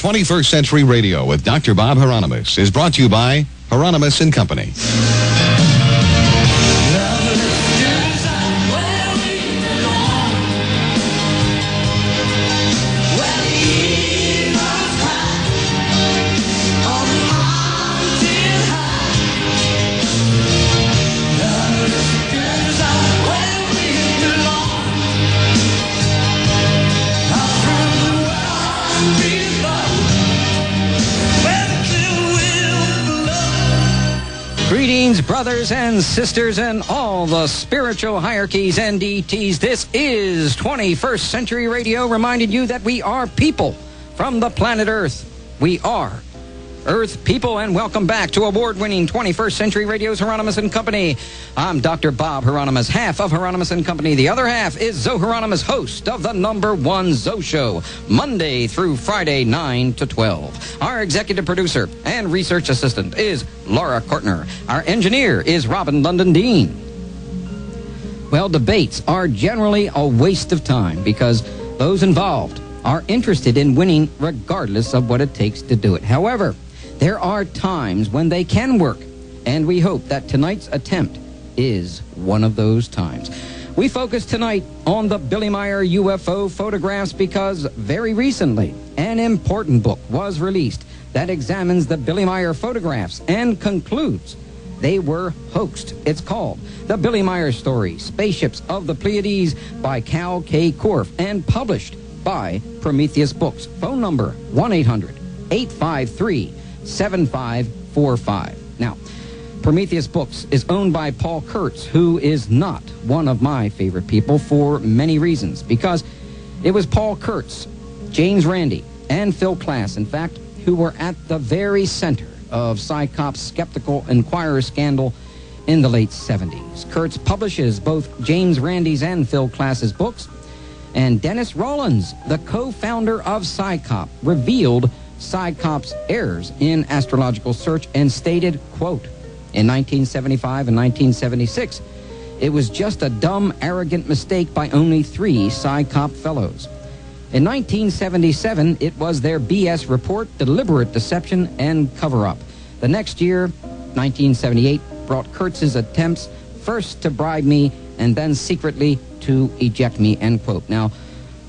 21st Century Radio with Dr. Bob Hieronymus is brought to you by Hieronymus and Company. Greetings, brothers and sisters, and all the spiritual hierarchies and deities. This is 21st Century Radio, reminding you that we are people from the planet Earth. We are Earth people, and welcome back to award-winning 21st Century Radio's Hieronymus and Company. I'm Dr. Bob Hieronymus, half of Hieronymus and Company. The other half is Zoe Hieronymus, host of the #1 Zoe Show, Monday through Friday, 9 to 12. Our executive producer and research assistant is Laura Kortner. Our engineer is Robin London Dean. Well, debates are generally a waste of time because those involved are interested in winning regardless of what it takes to do it. However, there are times when they can work, and we hope that tonight's attempt is one of those times. We focus tonight on the Billy Meier UFO photographs because very recently an important book was released that examines the Billy Meier photographs and concludes they were hoaxed. It's called The Billy Meier Story, Spaceships of the Pleiades by Kal Korff and published by Prometheus Books. Phone number 1-800-853-7545. Now, Prometheus Books is owned by Paul Kurtz, who is not one of my favorite people for many reasons, because it was Paul Kurtz, James Randi, and Phil Klass, in fact, who were at the very center of Psychop's Skeptical Inquirer scandal in the late 70s. Kurtz publishes both James Randi's and Phil Klass's books, and Dennis Rollins, the co-founder of Psychop, revealed Psychop's errors in astrological search and stated, quote, in 1975 and 1976, it was just a dumb, arrogant mistake by only 3 Psychop fellows. In 1977, it was their BS report, deliberate deception, and cover-up. The next year, 1978, brought Kurtz's attempts first to bribe me and then secretly to eject me, end quote. Now,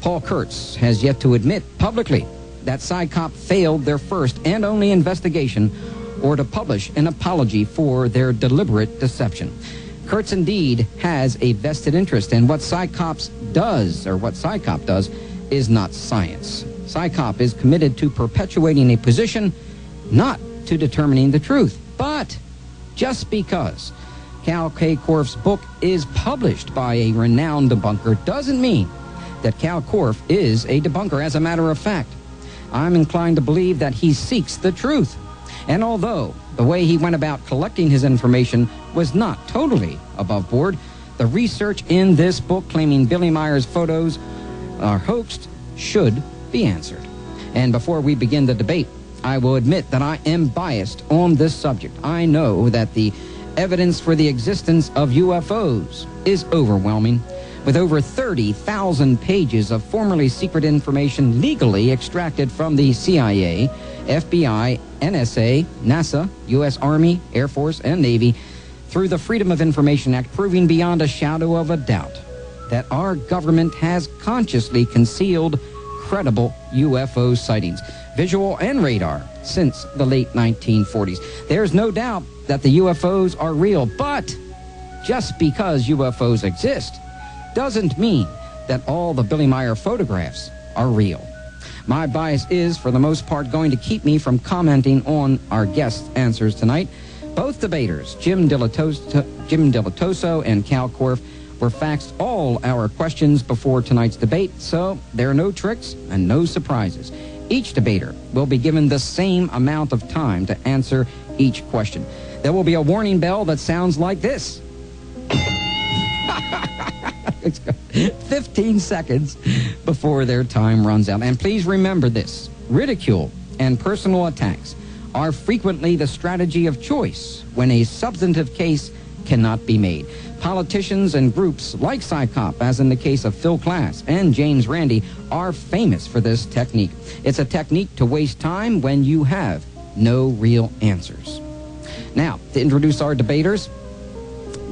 Paul Kurtz has yet to admit publicly that Psychop failed their first and only investigation or to publish an apology for their deliberate deception. Kurtz indeed has a vested interest in what Psychop does is not science. Psychop is committed to perpetuating a position, not to determining the truth. But just because Kal Korff's book is published by a renowned debunker doesn't mean that Kal Korff is a debunker. As a matter of fact, I'm inclined to believe that he seeks the truth. And although the way he went about collecting his information was not totally above board, the research in this book claiming Billy Meier's photos are hoaxed should be answered. And before we begin the debate, I will admit that I am biased on this subject. I know that the evidence for the existence of UFOs is overwhelming, with over 30,000 pages of formerly secret information legally extracted from the CIA, FBI, NSA, NASA, U.S. Army, Air Force, and Navy through the Freedom of Information Act, proving beyond a shadow of a doubt that our government has consciously concealed credible UFO sightings, visual and radar, since the late 1940s. There's no doubt that the UFOs are real, but just because UFOs exist doesn't mean that all the Billy Meier photographs are real. My bias is, for the most part, going to keep me from commenting on our guests' answers tonight. Both debaters, Jim Dilettoso and Kal Korff, were faxed all our questions before tonight's debate, so there are no tricks and no surprises. Each debater will be given the same amount of time to answer each question. There will be a warning bell that sounds like this. 15 seconds before their time runs out. And please remember this: ridicule and personal attacks are frequently the strategy of choice when a substantive case cannot be made. Politicians and groups like PsyCop, as in the case of Phil Klass and James Randi, are famous for this technique. It's a technique to waste time when you have no real answers. Now, to introduce our debaters,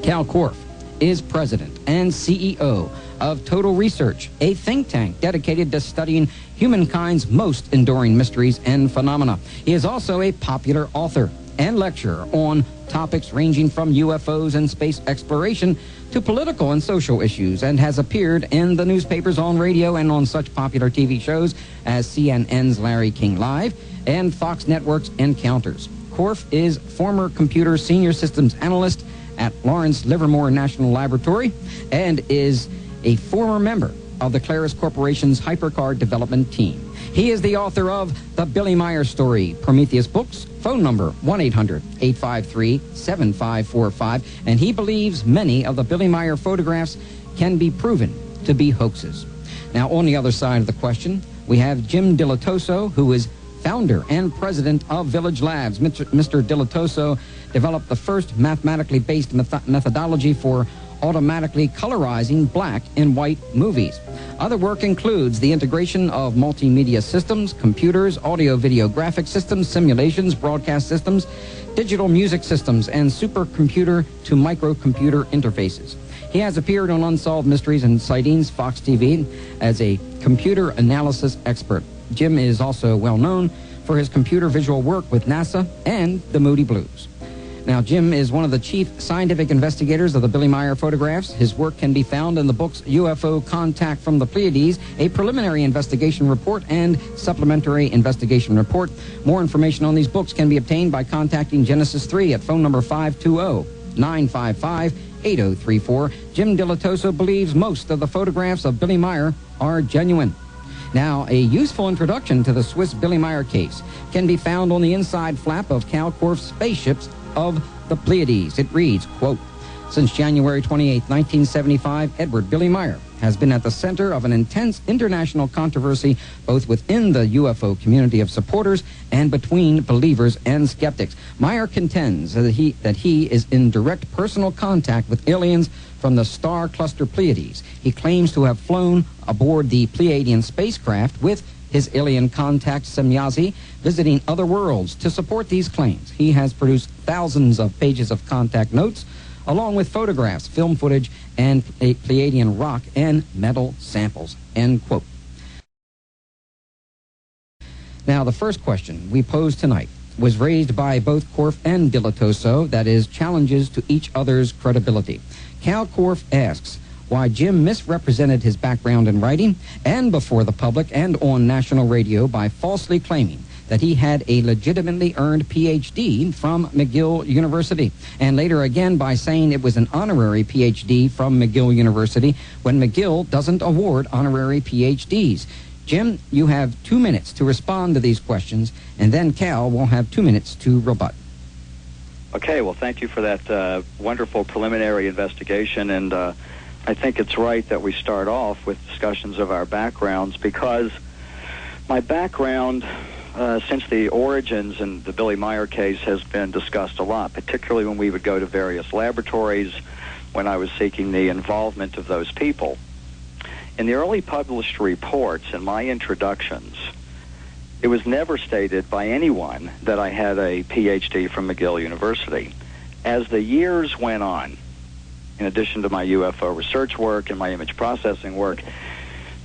Kal Korff is president and CEO of Total Research, a think tank dedicated to studying humankind's most enduring mysteries and phenomena. He is also a popular author and lecturer on topics ranging from UFOs and space exploration to political and social issues, and has appeared in the newspapers, on radio, and on such popular TV shows as CNN's Larry King Live and Fox Network's Encounters. Korff is former computer senior systems analyst at Lawrence Livermore National Laboratory and is a former member of the Claris Corporation's hypercard development team. He is the author of The Billy Meier Story, Prometheus Books, phone number 1-800-853-7545, and he believes many of the Billy Meier photographs can be proven to be hoaxes. Now, on the other side of the question, we have Jim Dilettoso, who is founder and president of Village Labs. Mr. Dilettoso developed the first mathematically based methodology for automatically colorizing black and white movies. Other work includes the integration of multimedia systems, computers, audio-video graphic systems, simulations, broadcast systems, digital music systems, and supercomputer to microcomputer interfaces. He has appeared on Unsolved Mysteries and Sightings, Fox TV, as a computer analysis expert. Jim is also well known for his computer visual work with NASA and the Moody Blues. Now, Jim is one of the chief scientific investigators of the Billy Meier photographs. His work can be found in the books UFO Contact from the Pleiades, a preliminary investigation report, and supplementary investigation report. More information on these books can be obtained by contacting Genesis 3 at phone number 520-955-8034. Jim Dilettoso believes most of the photographs of Billy Meier are genuine. Now, a useful introduction to the Swiss Billy Meier case can be found on the inside flap of Kal Korff's spaceships of the Pleiades. It reads, quote, "Since January 28, 1975, Edward Billy Meier has been at the center of an intense international controversy both within the UFO community of supporters and between believers and skeptics. Meier contends that he is in direct personal contact with aliens from the star cluster Pleiades. He claims to have flown aboard the Pleiadian spacecraft with his alien contact Semyazi, visiting other worlds. To support these claims, he has produced thousands of pages of contact notes, along with photographs, film footage, and Pleiadian rock and metal samples," end quote. Now, the first question we posed tonight was raised by both Korff and Dilettoso, that is, challenges to each other's credibility. Kal Korff asks why Jim misrepresented his background in writing and before the public and on national radio by falsely claiming that he had a legitimately earned Ph.D. from McGill University, and later again by saying it was an honorary Ph.D. from McGill University when McGill doesn't award honorary Ph.D.s. Jim, you have 2 minutes to respond to these questions, and then Kal will have 2 minutes to rebut. Okay, well, thank you for that wonderful preliminary investigation, and I think it's right that we start off with discussions of our backgrounds, because my background since the origins in the Billy Meier case has been discussed a lot, particularly when we would go to various laboratories when I was seeking the involvement of those people. In the early published reports and my introductions, it was never stated by anyone that I had a Ph.D. from McGill University. As the years went on, in addition to my UFO research work and my image processing work,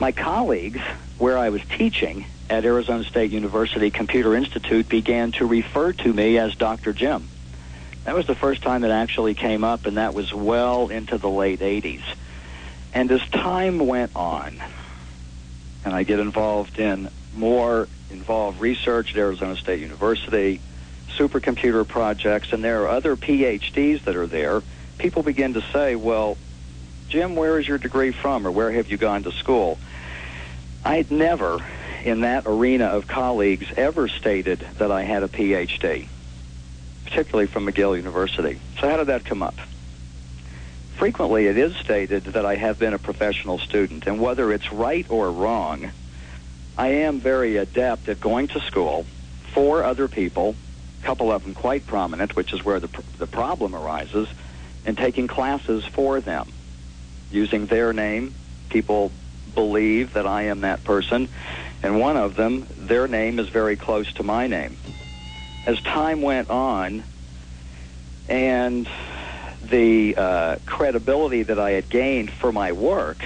my colleagues, where I was teaching at Arizona State University Computer Institute, began to refer to me as Dr. Jim. That was the first time it actually came up, and that was well into the late 80s. And as time went on, and I get involved in more involved research at Arizona State University, supercomputer projects, and there are other PhDs that are there, people begin to say, well, Jim, where is your degree from, or where have you gone to school? I'd never, in that arena of colleagues, ever stated that I had a PhD, particularly from McGill University. So how did that come up? Frequently, it is stated that I have been a professional student, and whether it's right or wrong, I am very adept at going to school for other people, a couple of them quite prominent, which is where the problem arises, and taking classes for them. Using their name, people believe that I am that person, and one of them, their name is very close to my name. As time went on, and the credibility that I had gained for my work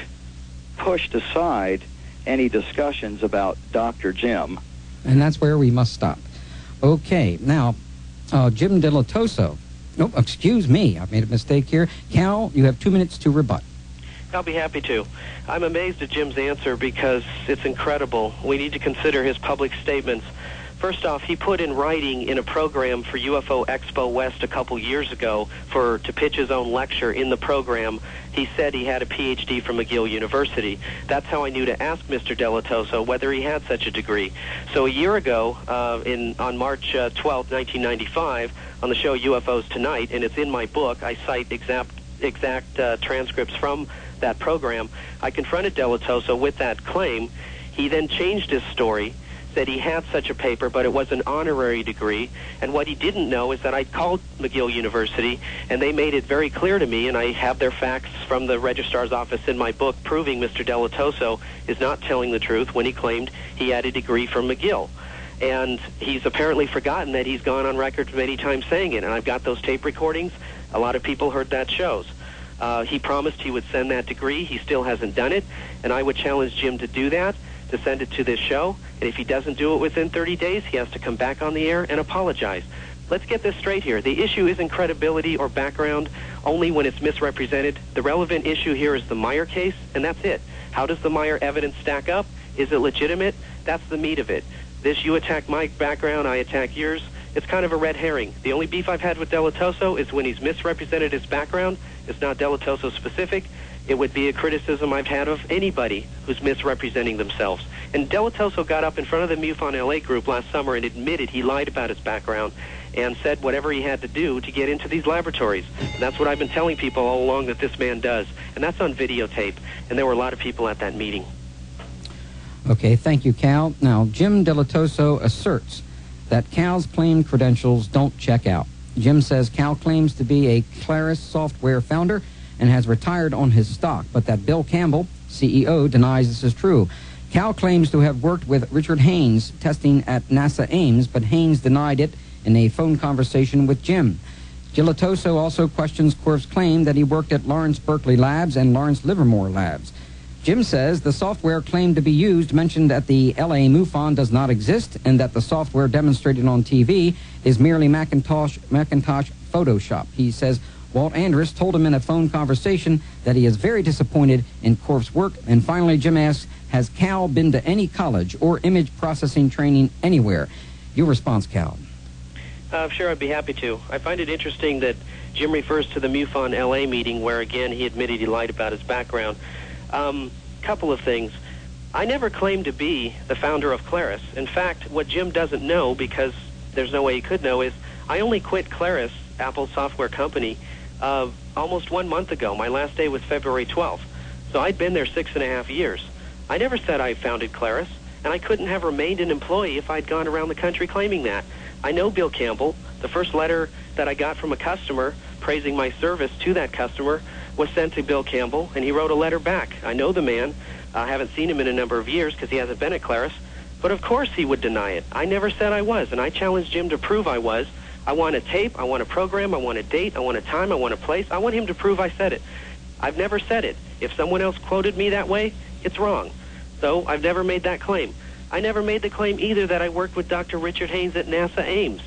pushed aside any discussions about Dr. Jim. And that's where we must stop. Okay, now, Jim Dilettoso. Oh, excuse me, I've made a mistake here. Cal, you have 2 minutes to rebut. I'll be happy to. I'm amazed at Jim's answer because it's incredible. We need to consider his public statements. First off, he put in writing in a program for UFO Expo West a couple years ago to pitch his own lecture in the program. He said he had a PhD from McGill University. That's how I knew to ask Mr. Dilettoso whether he had such a degree. So a year ago, on March 12, 1995, on the show UFOs Tonight, and it's in my book, I cite exact transcripts from that program. I confronted Dilettoso with that claim. He then changed his story, said he had such a paper, but it was an honorary degree. And what he didn't know is that I called McGill University, and they made it very clear to me, and I have their facts from the registrar's office in my book proving Mr. Dilettoso is not telling the truth when he claimed he had a degree from McGill. And he's apparently forgotten that he's gone on record many times saying it, and I've got those tape recordings. A lot of people heard that shows. He promised he would send that degree. He still hasn't done it, and I would challenge Jim to do that, to send it to this show. And if he doesn't do it within 30 days, he has to come back on the air and apologize. Let's get this straight here. The issue isn't credibility or background only when it's misrepresented. The relevant issue here is the Meier case, and that's it. How does the Meier evidence stack up? Is it legitimate? That's the meat of it. This, you attack my background, I attack yours. It's kind of a red herring. The only beef I've had with Dilettoso is when he's misrepresented his background. It's not Dilettoso specific. It would be a criticism I've had of anybody who's misrepresenting themselves. And Dilettoso got up in front of the MUFON LA group last summer and admitted he lied about his background and said whatever he had to do to get into these laboratories. And that's what I've been telling people all along that this man does. And that's on videotape. And there were a lot of people at that meeting. Okay, thank you, Cal. Now, Jim Dilettoso asserts that Cal's claimed credentials don't check out. Jim says Cal claims to be a Claris software founder and has retired on his stock, but that Bill Campbell, CEO, denies this is true. Cal claims to have worked with Richard Haynes testing at NASA Ames, but Haynes denied it in a phone conversation with Jim. Dilettoso also questions Korff's claim that he worked at Lawrence Berkeley Labs and Lawrence Livermore Labs. Jim says the software claimed to be used mentioned at the LA MUFON does not exist, and that the software demonstrated on TV is merely Macintosh Photoshop. He says Walt Andrus told him in a phone conversation that he is very disappointed in Korff's work. And finally, Jim asks, has Cal been to any college or image processing training anywhere? Your response, Cal. Sure, I'd be happy to. I find it interesting that Jim refers to the MUFON LA meeting where, again, he admitted he lied about his background. Couple of things. I never claimed to be the founder of Claris. In fact, what Jim doesn't know, because there's no way he could know, is I only quit Claris, Apple's software company, almost 1 month ago. My last day was February 12th. So I'd been there 6.5 years. I never said I founded Claris, and I couldn't have remained an employee if I'd gone around the country claiming that. I know Bill Campbell. The first letter that I got from a customer praising my service to that customer was sent to Bill Campbell, and he wrote a letter back. I know the man. I haven't seen him in a number of years because he hasn't been at Claris, but of course he would deny it. I never said I was, and I challenged Jim to prove I was. I want a tape, I want a program, I want a date, I want a time, I want a place. I want him to prove I said it. I've never said it. If someone else quoted me that way, it's wrong. So I've never made that claim. I never made the claim either that I worked with Dr. Richard Haynes at NASA Ames.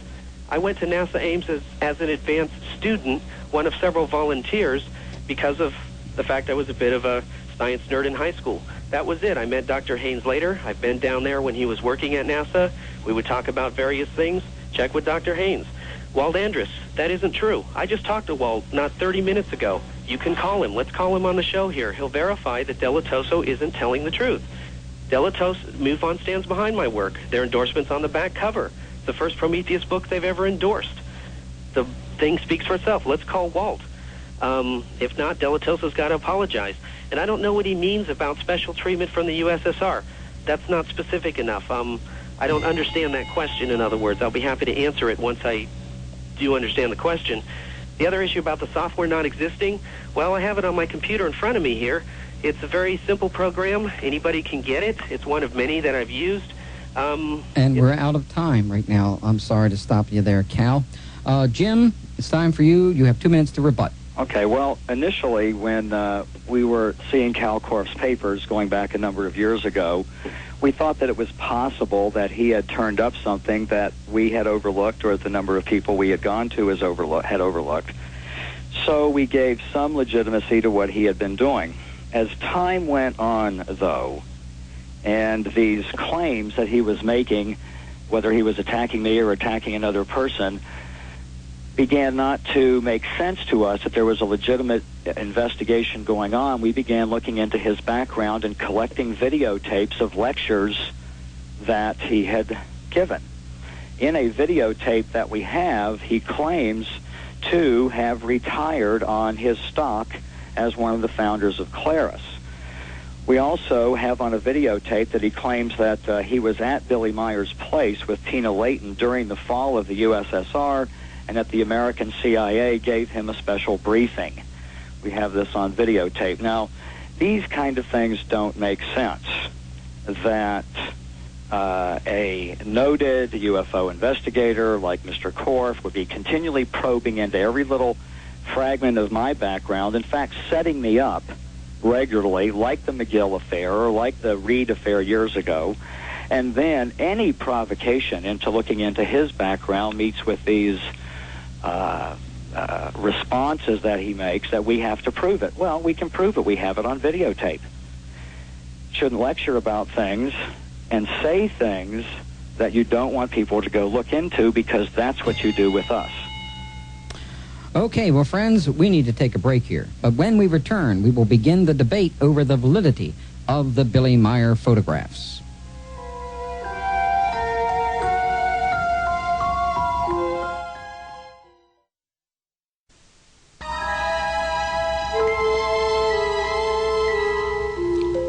I went to NASA Ames as an advanced student, one of several volunteers, because of the fact I was a bit of a science nerd in high school. That was it. I met Dr. Haynes later. I've been down there when he was working at NASA. We would talk about various things. Check with Dr. Haynes. Walt Andrus, that isn't true. I just talked to Walt not 30 minutes ago. You can call him. Let's call him on the show here. He'll verify that Dilettoso isn't telling the truth. Dilettoso, MUFON stands behind my work. Their endorsement's on the back cover. It's the first Prometheus book they've ever endorsed. The thing speaks for itself. Let's call Walt. If not, Dilettoso's got to apologize. And I don't know what he means about special treatment from the USSR. That's not specific enough. I don't understand that question, in other words. I'll be happy to answer it once I do understand the question. The other issue about the software not existing, well, I have it on my computer in front of me here. It's a very simple program. Anybody can get it. It's one of many that I've used. And we're out of time right now. I'm sorry to stop you there, Cal. Jim, it's time for you. You have 2 minutes to rebut. Okay, well, initially when we were seeing Kal Korff's papers going back a number of years ago, we thought that it was possible that he had turned up something that we had overlooked, or the number of people we had gone to had overlooked. So we gave some legitimacy to what he had been doing. As time went on, though, and these claims that he was making, whether he was attacking me or attacking another person, began not to make sense to us, that there was a legitimate investigation going on, we began looking into his background and collecting videotapes of lectures that he had given. In a videotape that we have, he claims to have retired on his stock as one of the founders of Claris. We also have on a videotape that he claims that he was at Billy Meier's place with Tina Layton during the fall of the USSR, and that the American CIA gave him a special briefing. We have this on videotape. Now, these kind of things don't make sense. That a noted UFO investigator like Mr. Korff would be continually probing into every little fragment of my background, in fact, setting me up regularly, like the McGill affair or like the Reed affair years ago, and then any provocation into looking into his background meets with these responses that he makes that we have to prove it. Well, we can prove it. We have it on videotape. Shouldn't lecture about things and say things that you don't want people to go look into, because that's what you do with us. Okay, well, friends, we need to take a break here. But when we return, we will begin the debate over the validity of the Billy Meier photographs.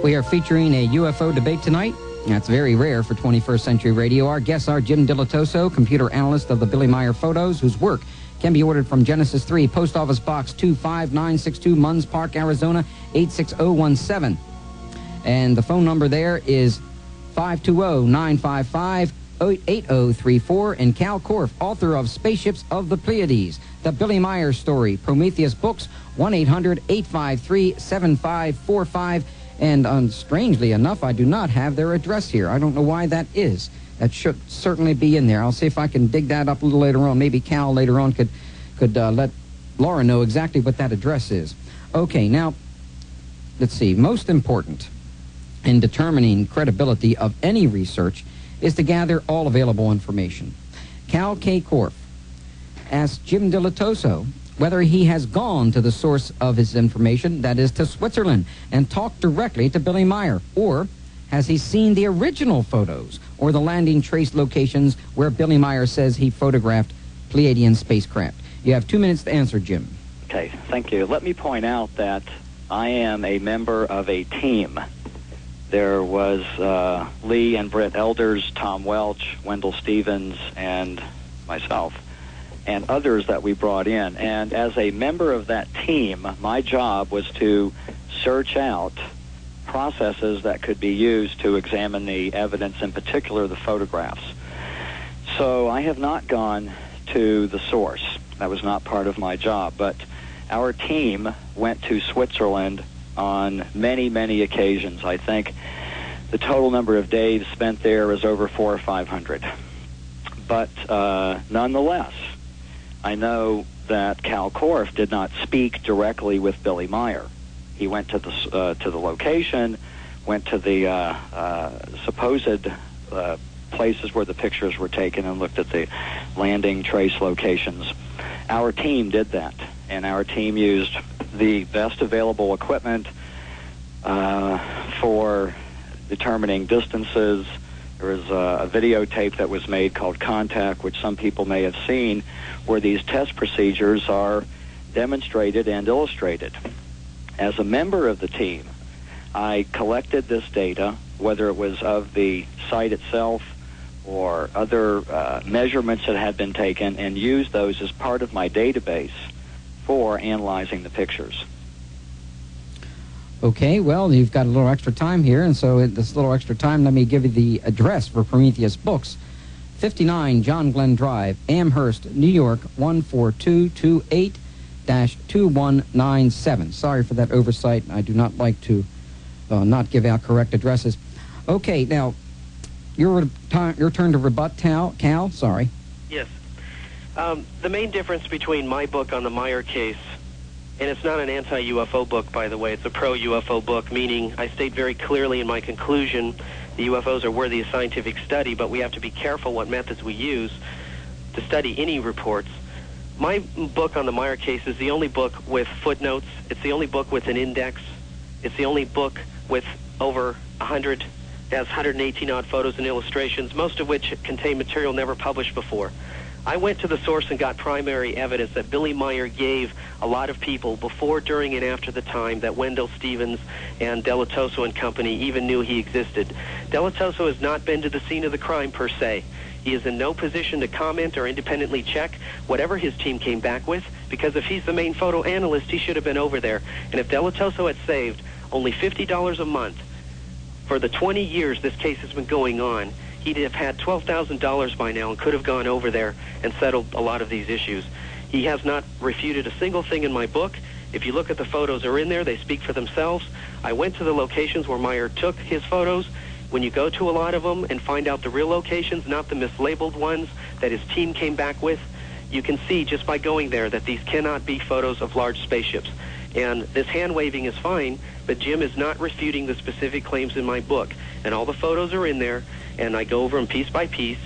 We are featuring a UFO debate tonight. That's very rare for 21st century radio. Our guests are Jim Dilettoso, computer analyst of the Billy Meier photos, whose work can be ordered from Genesis 3, Post Office Box 25962, Munns Park, Arizona, 86017. And the phone number there is 520-955-8034. And Kal Korff, author of Spaceships of the Pleiades, The Billy Meier Story, Prometheus Books, 1-800-853-7545. And strangely enough, I do not have their address here. I don't know why that is. That should certainly be in there. I'll see if I can dig that up a little later on. Maybe Cal later on could let Laura know exactly what that address is. Okay, now, let's see. Most important in determining credibility of any research is to gather all available information. Kal K. Korff asked Jim Dilettoso whether he has gone to the source of his information, that is to Switzerland, and talked directly to Billy Meier, or has he seen the original photos or the landing trace locations where Billy Meier says he photographed Pleiadian spacecraft? You have 2 minutes to answer, Jim. Okay, thank you. Let me point out that I am a member of a team. There was Lee and Britt Elders, Tom Welch, Wendell Stevens, and myself, and others that we brought in. And as a member of that team, my job was to search out processes that could be used to examine the evidence, in particular the photographs. So I have not gone to the source. That was not part of my job. But our team went to Switzerland on many, many occasions. I think the total number of days spent there is over 400 or 500. But nonetheless, I know that Kal Korff did not speak directly with Billy Meier. He went to the location, went to the supposed places where the pictures were taken, and looked at the landing trace locations. Our team did that, and our team used the best available equipment for determining distances. There was a videotape that was made called Contact, which some people may have seen, where these test procedures are demonstrated and illustrated. As a member of the team, I collected this data, whether it was of the site itself or other measurements that had been taken, and used those as part of my database for analyzing the pictures. Okay, well, you've got a little extra time here, and so in this little extra time, let me give you the address for Prometheus Books. 59 John Glenn Drive, Amherst, New York, 14228-2197. Sorry for that oversight. I do not like to not give out correct addresses. Okay, now, your turn to rebut, Cal. Sorry. Yes. The main difference between my book on the Meier case, and it's not an anti-UFO book, by the way, it's a pro-UFO book, meaning I state very clearly in my conclusion the UFOs are worthy of scientific study, but we have to be careful what methods we use to study any reports. My book on the Meier case is the only book with footnotes. It's the only book with an index. It's the only book with over 100, has 118-odd photos and illustrations, most of which contain material never published before. I went to the source and got primary evidence that Billy Meier gave a lot of people before, during, and after the time that Wendell Stevens and Dilettoso and company even knew he existed. Dilettoso has not been to the scene of the crime per se. He is in no position to comment or independently check whatever his team came back with, because if he's the main photo analyst, he should have been over there. And if Dilettoso had saved only $50 a month for the 20 years this case has been going on, he'd have had $12,000 by now and could have gone over there and settled a lot of these issues. He has not refuted a single thing in my book. If you look at the photos are in there, they speak for themselves. I went to the locations where Meier took his photos. When you go to a lot of them and find out the real locations, not the mislabeled ones that his team came back with, you can see just by going there that these cannot be photos of large spaceships. And this hand-waving is fine, but Jim is not refuting the specific claims in my book. And all the photos are in there, and I go over them piece by piece,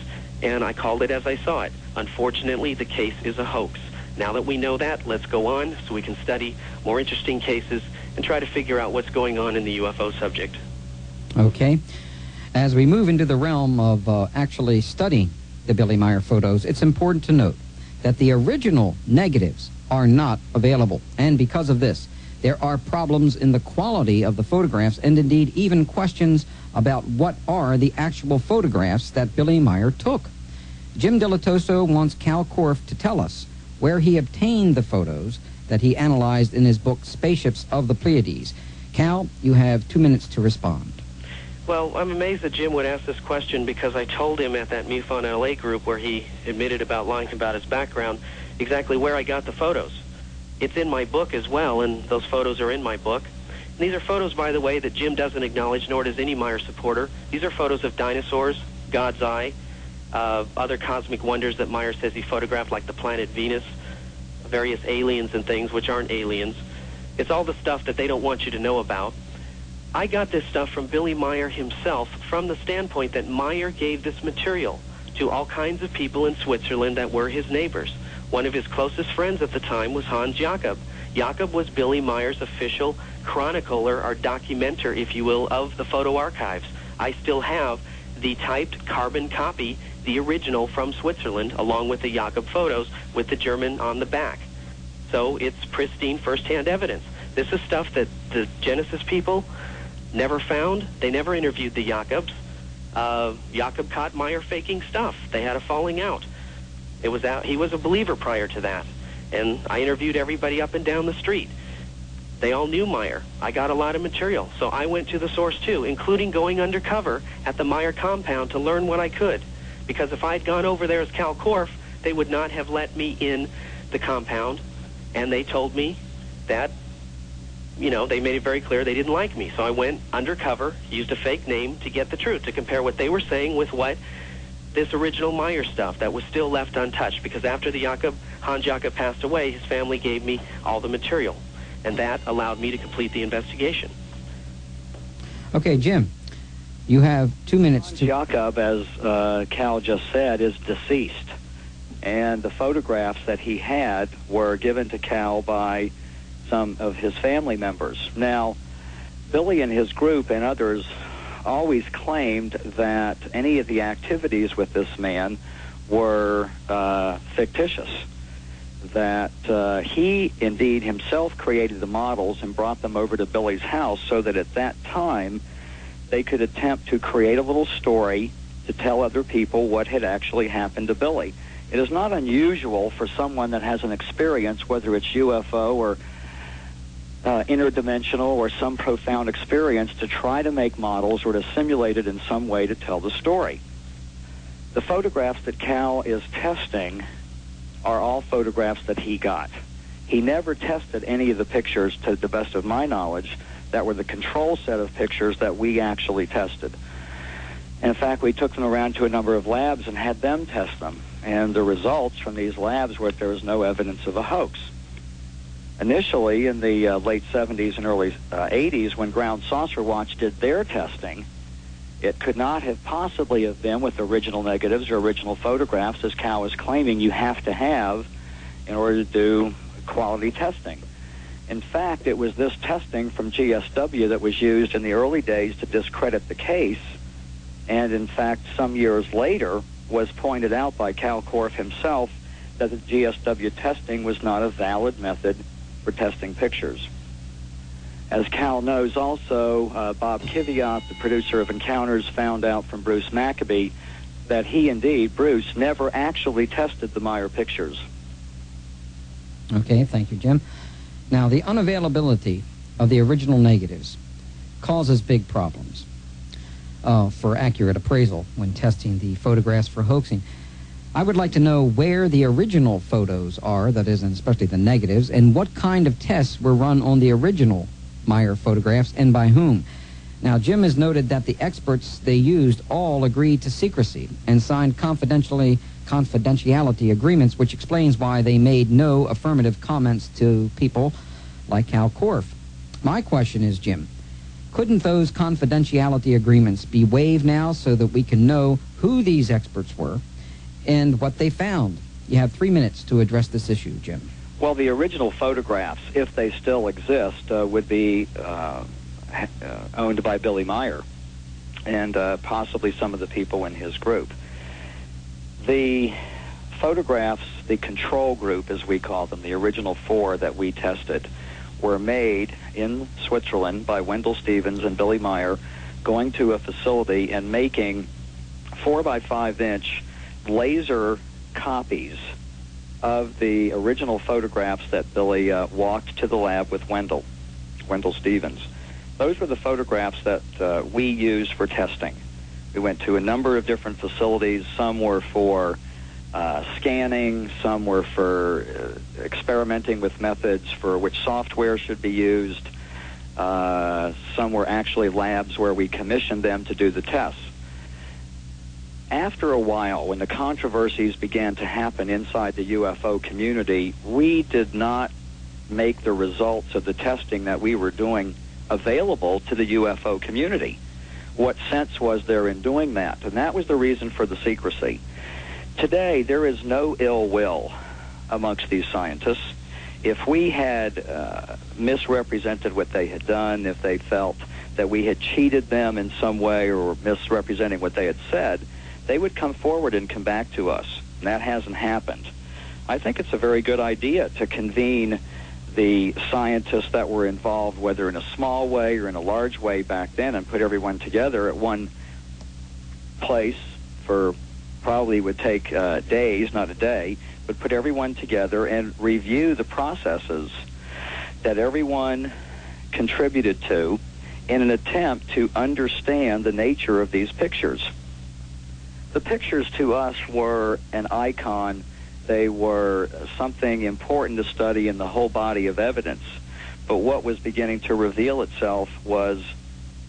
and I called it as I saw it. Unfortunately, the case is a hoax. Now that we know that, let's go on so we can study more interesting cases and try to figure out what's going on in the UFO subject. Okay. As we move into the realm of actually studying the Billy Meier photos, it's important to note that the original negatives are not available. And because of this, there are problems in the quality of the photographs, and indeed even questions about what are the actual photographs that Billy Meier took. Jim Dilettoso wants Kal Korff to tell us where he obtained the photos that he analyzed in his book, Spaceships of the Pleiades. Cal, you have 2 minutes to respond. Well, I'm amazed that Jim would ask this question, because I told him at that MUFON LA group where he admitted about lying about his background exactly where I got the photos. It's in my book as well, and those photos are in my book. And these are photos, by the way, that Jim doesn't acknowledge, nor does any Meier supporter. These are photos of dinosaurs, God's eye, other cosmic wonders that Meier says he photographed, like the planet Venus, various aliens and things which aren't aliens. It's all the stuff that they don't want you to know about. I got this stuff from Billy Meier himself, from the standpoint that Meier gave this material to all kinds of people in Switzerland that were his neighbors. One of his closest friends at the time was Hans Jakob. Jakob was Billy Meier's official chronicler, or documenter, if you will, of the photo archives. I still have the typed carbon copy, the original from Switzerland, along with the Jakob photos with the German on the back. So it's pristine first-hand evidence. This is stuff that the Genesis people never found. They never interviewed the Jakobs. Jakob caught Meier faking stuff. They had a falling out. It was out. He was a believer prior to that. And I interviewed everybody up and down the street. They all knew Meier. I got a lot of material. So I went to the source too, including going undercover at the Meier compound to learn what I could. Because if I had gone over there as Kal Korff, they would not have let me in the compound. And they told me that, you know, they made it very clear they didn't like me. So I went undercover, used a fake name to get the truth, to compare what they were saying with what this original Meier stuff that was still left untouched. Because after the Hans Jakob passed away, his family gave me all the material. And that allowed me to complete the investigation. Okay, Jim, you have 2 minutes to... Hans Jakob, as Cal just said, is deceased. And the photographs that he had were given to Cal by some of his family members. Now, Billy and his group and others always claimed that any of the activities with this man were fictitious, that he indeed himself created the models and brought them over to Billy's house so that at that time they could attempt to create a little story to tell other people what had actually happened to Billy. It is not unusual for someone that has an experience, whether it's UFO or interdimensional or some profound experience, to try to make models or to simulate it in some way to tell the story. The photographs that Kal is testing are all photographs that he got. He never tested any of the pictures, to the best of my knowledge, that were the control set of pictures that we actually tested. In fact, we took them around to a number of labs and had them test them. And the results from these labs were that there was no evidence of a hoax. Initially, in the late 70s and early 80s, when Ground Saucer Watch did their testing, it could not have possibly have been with original negatives or original photographs, as Kal is claiming you have to have in order to do quality testing. In fact, it was this testing from GSW that was used in the early days to discredit the case, and in fact, some years later, was pointed out by Kal Korff himself that the GSW testing was not a valid method for testing pictures. As Kal knows also, Bob Kiviat, the producer of Encounters, found out from Bruce Maccabee that he indeed, Bruce, never actually tested the Meier pictures. Okay, thank you, Jim. Now, the unavailability of the original negatives causes big problems for accurate appraisal when testing the photographs for hoaxing. I would like to know where the original photos are, that is, and especially the negatives, and what kind of tests were run on the original Meier photographs and by whom. Now, Jim has noted that the experts they used all agreed to secrecy and signed confidentiality agreements, which explains why they made no affirmative comments to people like Kal Korff. My question is, Jim, couldn't those confidentiality agreements be waived now so that we can know who these experts were and what they found? You have 3 minutes to address this issue, Jim. Well, the original photographs, if they still exist, would be owned by Billy Meier and possibly some of the people in his group. The photographs, the control group, as we call them, the original 4 that we tested, were made in Switzerland by Wendell Stevens and Billy Meier, going to a facility and making 4 by 5 inch laser copies of the original photographs that Billy walked to the lab with Wendell Stevens. Those were the photographs that we used for testing. We went to a number of different facilities. Some were for scanning, some were for experimenting with methods for which software should be used. Some were actually labs where we commissioned them to do the tests. After a while, when the controversies began to happen inside the UFO community, we did not make the results of the testing that we were doing available to the UFO community. What sense was there in doing that? And that was the reason for the secrecy. Today, there is no ill will amongst these scientists. If we had misrepresented what they had done, if they felt that we had cheated them in some way or were misrepresenting what they had said, they would come forward and come back to us. And that hasn't happened. I think it's a very good idea to convene the scientists that were involved, whether in a small way or in a large way back then, and put everyone together at one place for probably would take days, not a day, but put everyone together and review the processes that everyone contributed to in an attempt to understand the nature of these pictures. The pictures to us were an icon. They were something important to study in the whole body of evidence. But what was beginning to reveal itself was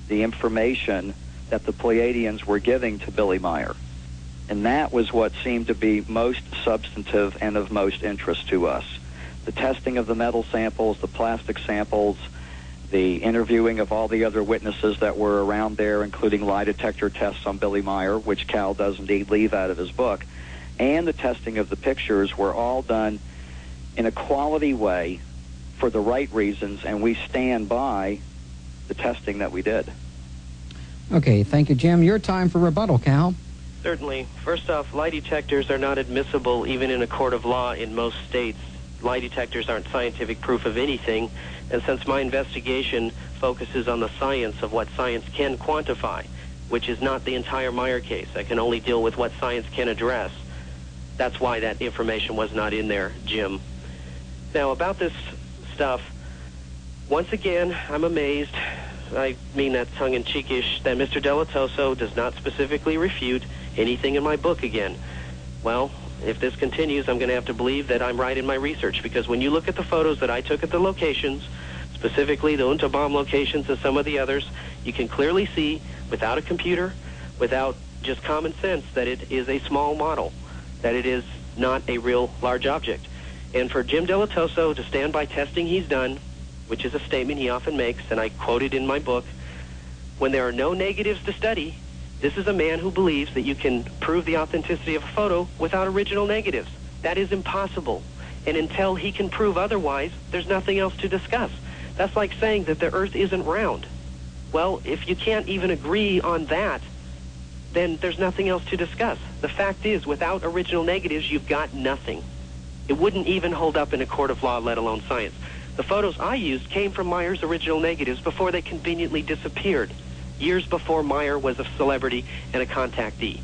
the information that the Pleiadians were giving to Billy Meier. And that was what seemed to be most substantive and of most interest to us. The testing of the metal samples, the plastic samples, the interviewing of all the other witnesses that were around there, including lie detector tests on Billy Meier, which Kal does indeed leave out of his book, and the testing of the pictures were all done in a quality way for the right reasons, and we stand by the testing that we did. Okay, thank you, Jim. Your time for rebuttal, Kal. Certainly. First off, lie detectors are not admissible even in a court of law in most states. Lie detectors aren't scientific proof of anything, and since my investigation focuses on the science of what science can quantify, which is not the entire Meier case, I can only deal with what science can address. That's why that information was not in there, Jim. Now, about this stuff, once again, I'm amazed, I mean that tongue-in-cheekish, that Mr. Dilettoso does not specifically refute anything in my book again. Well, if this continues, I'm going to have to believe that I'm right in my research, because when you look at the photos that I took at the locations, specifically the Unterbaum locations and some of the others, you can clearly see, without a computer, without just common sense, that it is a small model, that it is not a real large object. And for Jim Dilettoso to stand by testing he's done, which is a statement he often makes, and I quote it in my book, when there are no negatives to study, this is a man who believes that you can prove the authenticity of a photo without original negatives. That is impossible. And until he can prove otherwise, there's nothing else to discuss. That's like saying that the Earth isn't round. Well, if you can't even agree on that, then there's nothing else to discuss. The fact is, without original negatives, you've got nothing. It wouldn't even hold up in a court of law, let alone science. The photos I used came from Meier's original negatives before they conveniently disappeared, years before Meier was a celebrity and a contactee.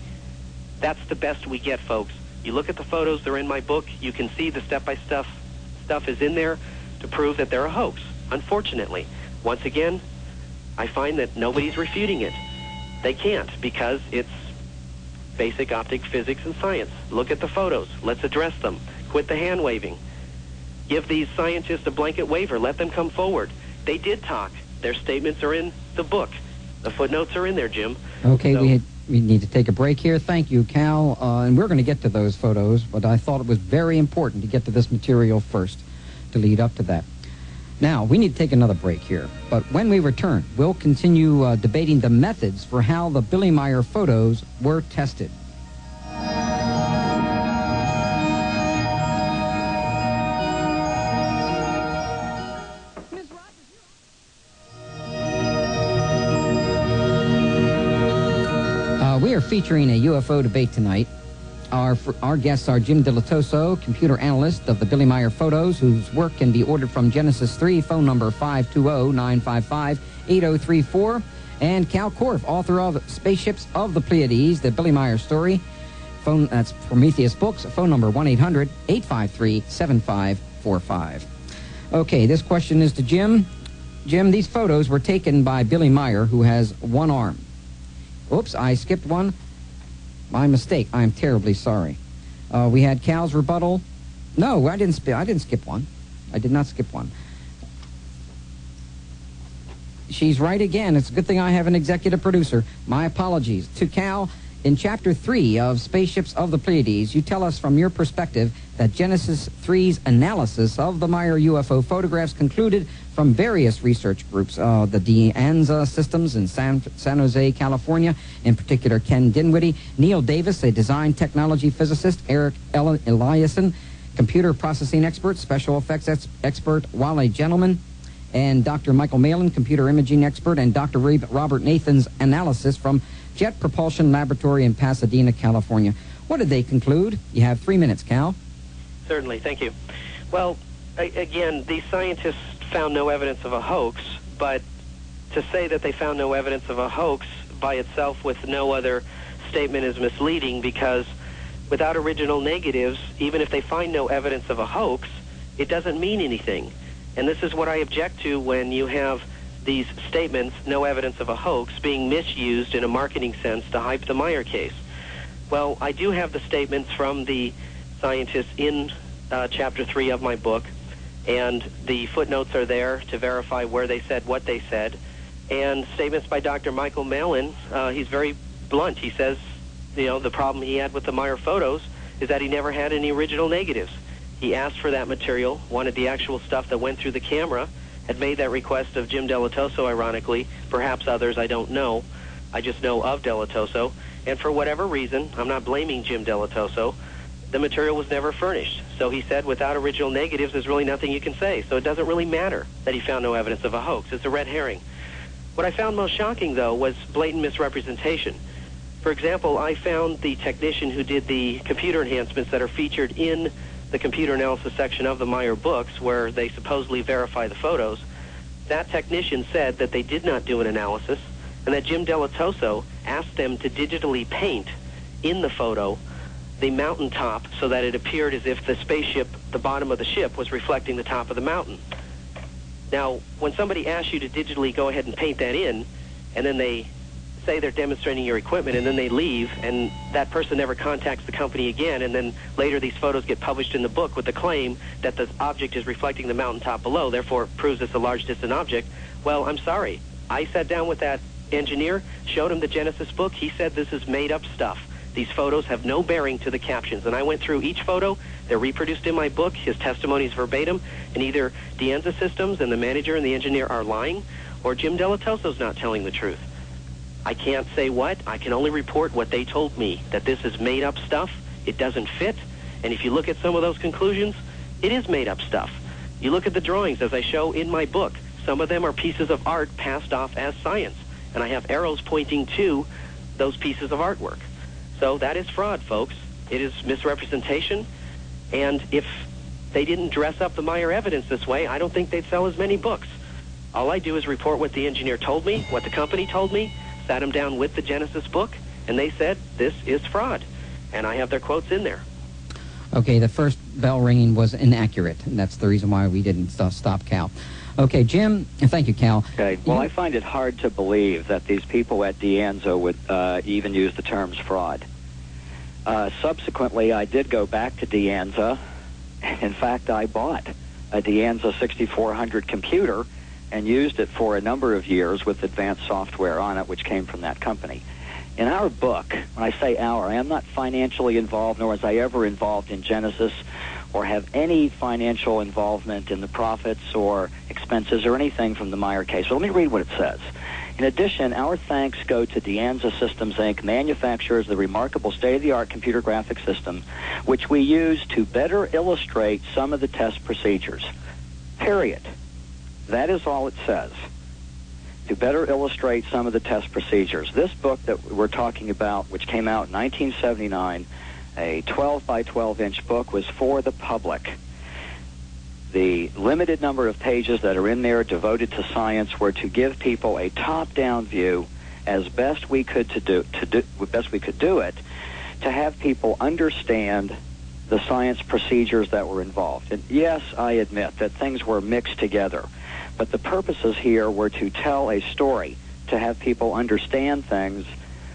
That's the best we get, folks. You look at the photos, they're in my book. You can see the step-by-step stuff is in there to prove that they're a hoax. Unfortunately, once again, I find that nobody's refuting it. They can't, because it's basic optic physics and science. Look at the photos. Let's address them. Quit the hand-waving. Give these scientists a blanket waiver. Let them come forward. They did talk. Their statements are in the book. The footnotes are in there, Jim. Okay, So, we need to take a break here. Thank you, Cal. And we're going to get to those photos, but I thought it was very important to get to this material first to lead up to that. Now, we need to take another break here, but when we return, we'll continue debating the methods for how the Billy Meier photos were tested. We are featuring a UFO debate tonight. Our guests are Jim Dilettoso, computer analyst of the Billy Meier photos, whose work can be ordered from Genesis 3, phone number 520-955-8034, and Kal Korff, author of Spaceships of the Pleiades, the Billy Meier story. That's Prometheus Books, phone number 1-800-853-7545. Okay, this question is to Jim. Jim, these photos were taken by Billy Meier, who has one arm. Oops, I skipped one. My mistake. I am terribly sorry. We had Cal's rebuttal. No, I didn't skip one. I did not skip one. She's right again. It's a good thing I have an executive producer. My apologies. To Cal, in Chapter 3 of Spaceships of the Pleiades, you tell us from your perspective that Genesis 3's analysis of the Meier UFO photographs concluded from various research groups, the De Anza systems in San Jose, California, in particular Ken Dinwiddie, Neil Davis, a design technology physicist, Eric Eliason, computer processing expert, special effects expert Wale Gentleman, and Dr. Michael Malin, computer imaging expert, and Dr. Robert Nathan's analysis from Jet Propulsion Laboratory in Pasadena, California. What did they conclude? You have 3 minutes, Cal. Certainly, thank you. Well, again, these scientists found no evidence of a hoax, but to say that they found no evidence of a hoax by itself with no other statement is misleading, because without original negatives, even if they find no evidence of a hoax, it doesn't mean anything. And this is what I object to when you have these statements, no evidence of a hoax, being misused in a marketing sense to hype the Meier case. Well, I do have the statements from the scientists in Chapter 3 of my book, and the footnotes are there to verify where they said what they said. And statements by Dr. Michael Malin, he's very blunt. He says, the problem he had with the Meier photos is that he never had any original negatives. He asked for that material, wanted the actual stuff that went through the camera, had made that request of Jim Dilettoso, ironically, perhaps others, I don't know. I just know of Dilettoso. And for whatever reason, I'm not blaming Jim Dilettoso, the material was never furnished. So he said, without original negatives, there's really nothing you can say. So it doesn't really matter that he found no evidence of a hoax. It's a red herring. What I found most shocking, though, was blatant misrepresentation. For example, I found the technician who did the computer enhancements that are featured in the computer analysis section of the Meier books, where they supposedly verify the photos. That technician said that they did not do an analysis, and that Jim Dilettoso asked them to digitally paint in the photo the mountaintop so that it appeared as if the spaceship, the bottom of the ship, was reflecting the top of the mountain. Now, when somebody asks you to digitally go ahead and paint that in, and then they say they're demonstrating your equipment, and then they leave, and that person never contacts the company again, and then later these photos get published in the book with the claim that the object is reflecting the mountaintop below, therefore it proves it's a large distant object, well, I'm sorry. I sat down with that engineer, showed him the Genesis book. He said this is made-up stuff. These photos have no bearing to the captions. And I went through each photo. They're reproduced in my book. His testimony is verbatim. And either Dienza Systems and the manager and the engineer are lying, or Jim Dilettoso's not telling the truth. I can't say what. I can only report what they told me, that this is made-up stuff. It doesn't fit. And if you look at some of those conclusions, it is made-up stuff. You look at the drawings, as I show in my book. Some of them are pieces of art passed off as science. And I have arrows pointing to those pieces of artwork. So that is fraud, folks. It is misrepresentation. And if they didn't dress up the Meier evidence this way, I don't think they'd sell as many books. All I do is report what the engineer told me, what the company told me, sat them down with the Genesis book, and they said, this is fraud. And I have their quotes in there. Okay, the first bell ringing was inaccurate, and that's the reason why we didn't stop Cal. Okay, Jim, thank you, Cal. Okay, well, I find it hard to believe that these people at Dienza would even use the terms fraud. Subsequently, I did go back to Dienza. In fact, I bought a Dienza 6400 computer and used it for a number of years with advanced software on it, which came from that company. In our book, when I say our, I am not financially involved, nor was I ever involved in Genesis or have any financial involvement in the profits or expenses or anything from the Meier case. So let me read what it says. In addition, our thanks go to Dienza Systems, Inc., manufacturers of the remarkable state-of-the-art computer graphics system, which we use to better illustrate some of the test procedures. Period. That is all it says. To better illustrate some of the test procedures. This book that we're talking about, which came out in 1979, a 12 by 12 inch book, was for the public. The limited number of pages that are in there devoted to science were to give people a top-down view, as best we could do it, to have people understand the science procedures that were involved. And yes, I admit that things were mixed together, but the purposes here were to tell a story, to have people understand things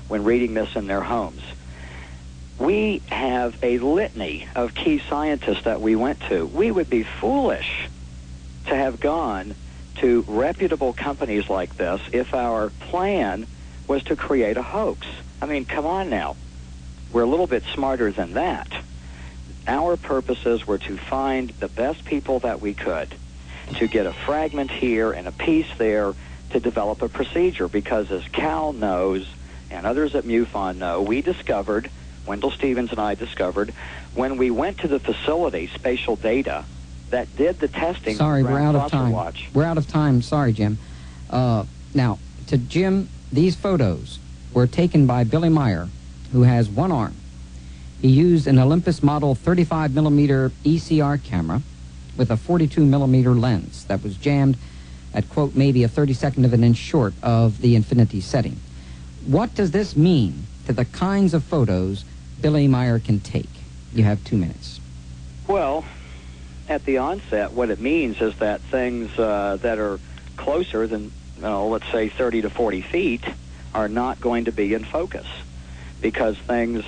when reading this in their homes. We have a litany of key scientists that we went to. We would be foolish to have gone to reputable companies like this if our plan was to create a hoax. I mean, come on now. We're a little bit smarter than that. Our purposes were to find the best people that we could, to get a fragment here and a piece there, to develop a procedure, because as Cal knows and others at MUFON know, we discovered, Wendell Stevens and I discovered, when we went to the facility, Spatial Data, that did the testing. Sorry, we're out of time. We're out of time. Sorry, Jim. Now, to Jim, these photos were taken by Billy Meier, who has one arm. He used an Olympus model 35mm ECR camera with a 42mm lens that was jammed at, quote, maybe a 32nd of an inch short of the infinity setting. What does this mean to the kinds of photos Billy Meier can take? You have 2 minutes. Well, at the onset, what it means is that things that are closer than, let's say, 30 to 40 feet are not going to be in focus, because things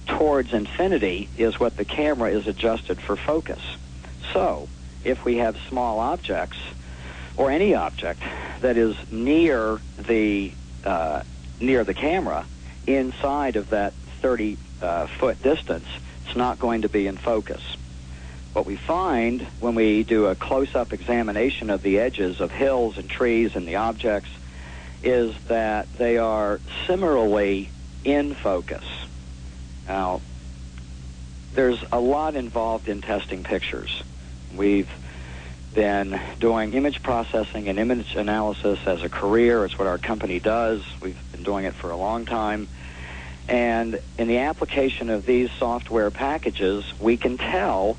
towards infinity is what the camera is adjusted for focus. So, if we have small objects, or any object that is near the camera, inside of that 30-foot distance, it's not going to be in focus. What we find when we do a close-up examination of the edges of hills and trees and the objects is that they are similarly in focus. Now, there's a lot involved in testing pictures. We've been doing image processing and image analysis as a career. It's what our company does. We've been doing it for a long time. And in the application of these software packages, we can tell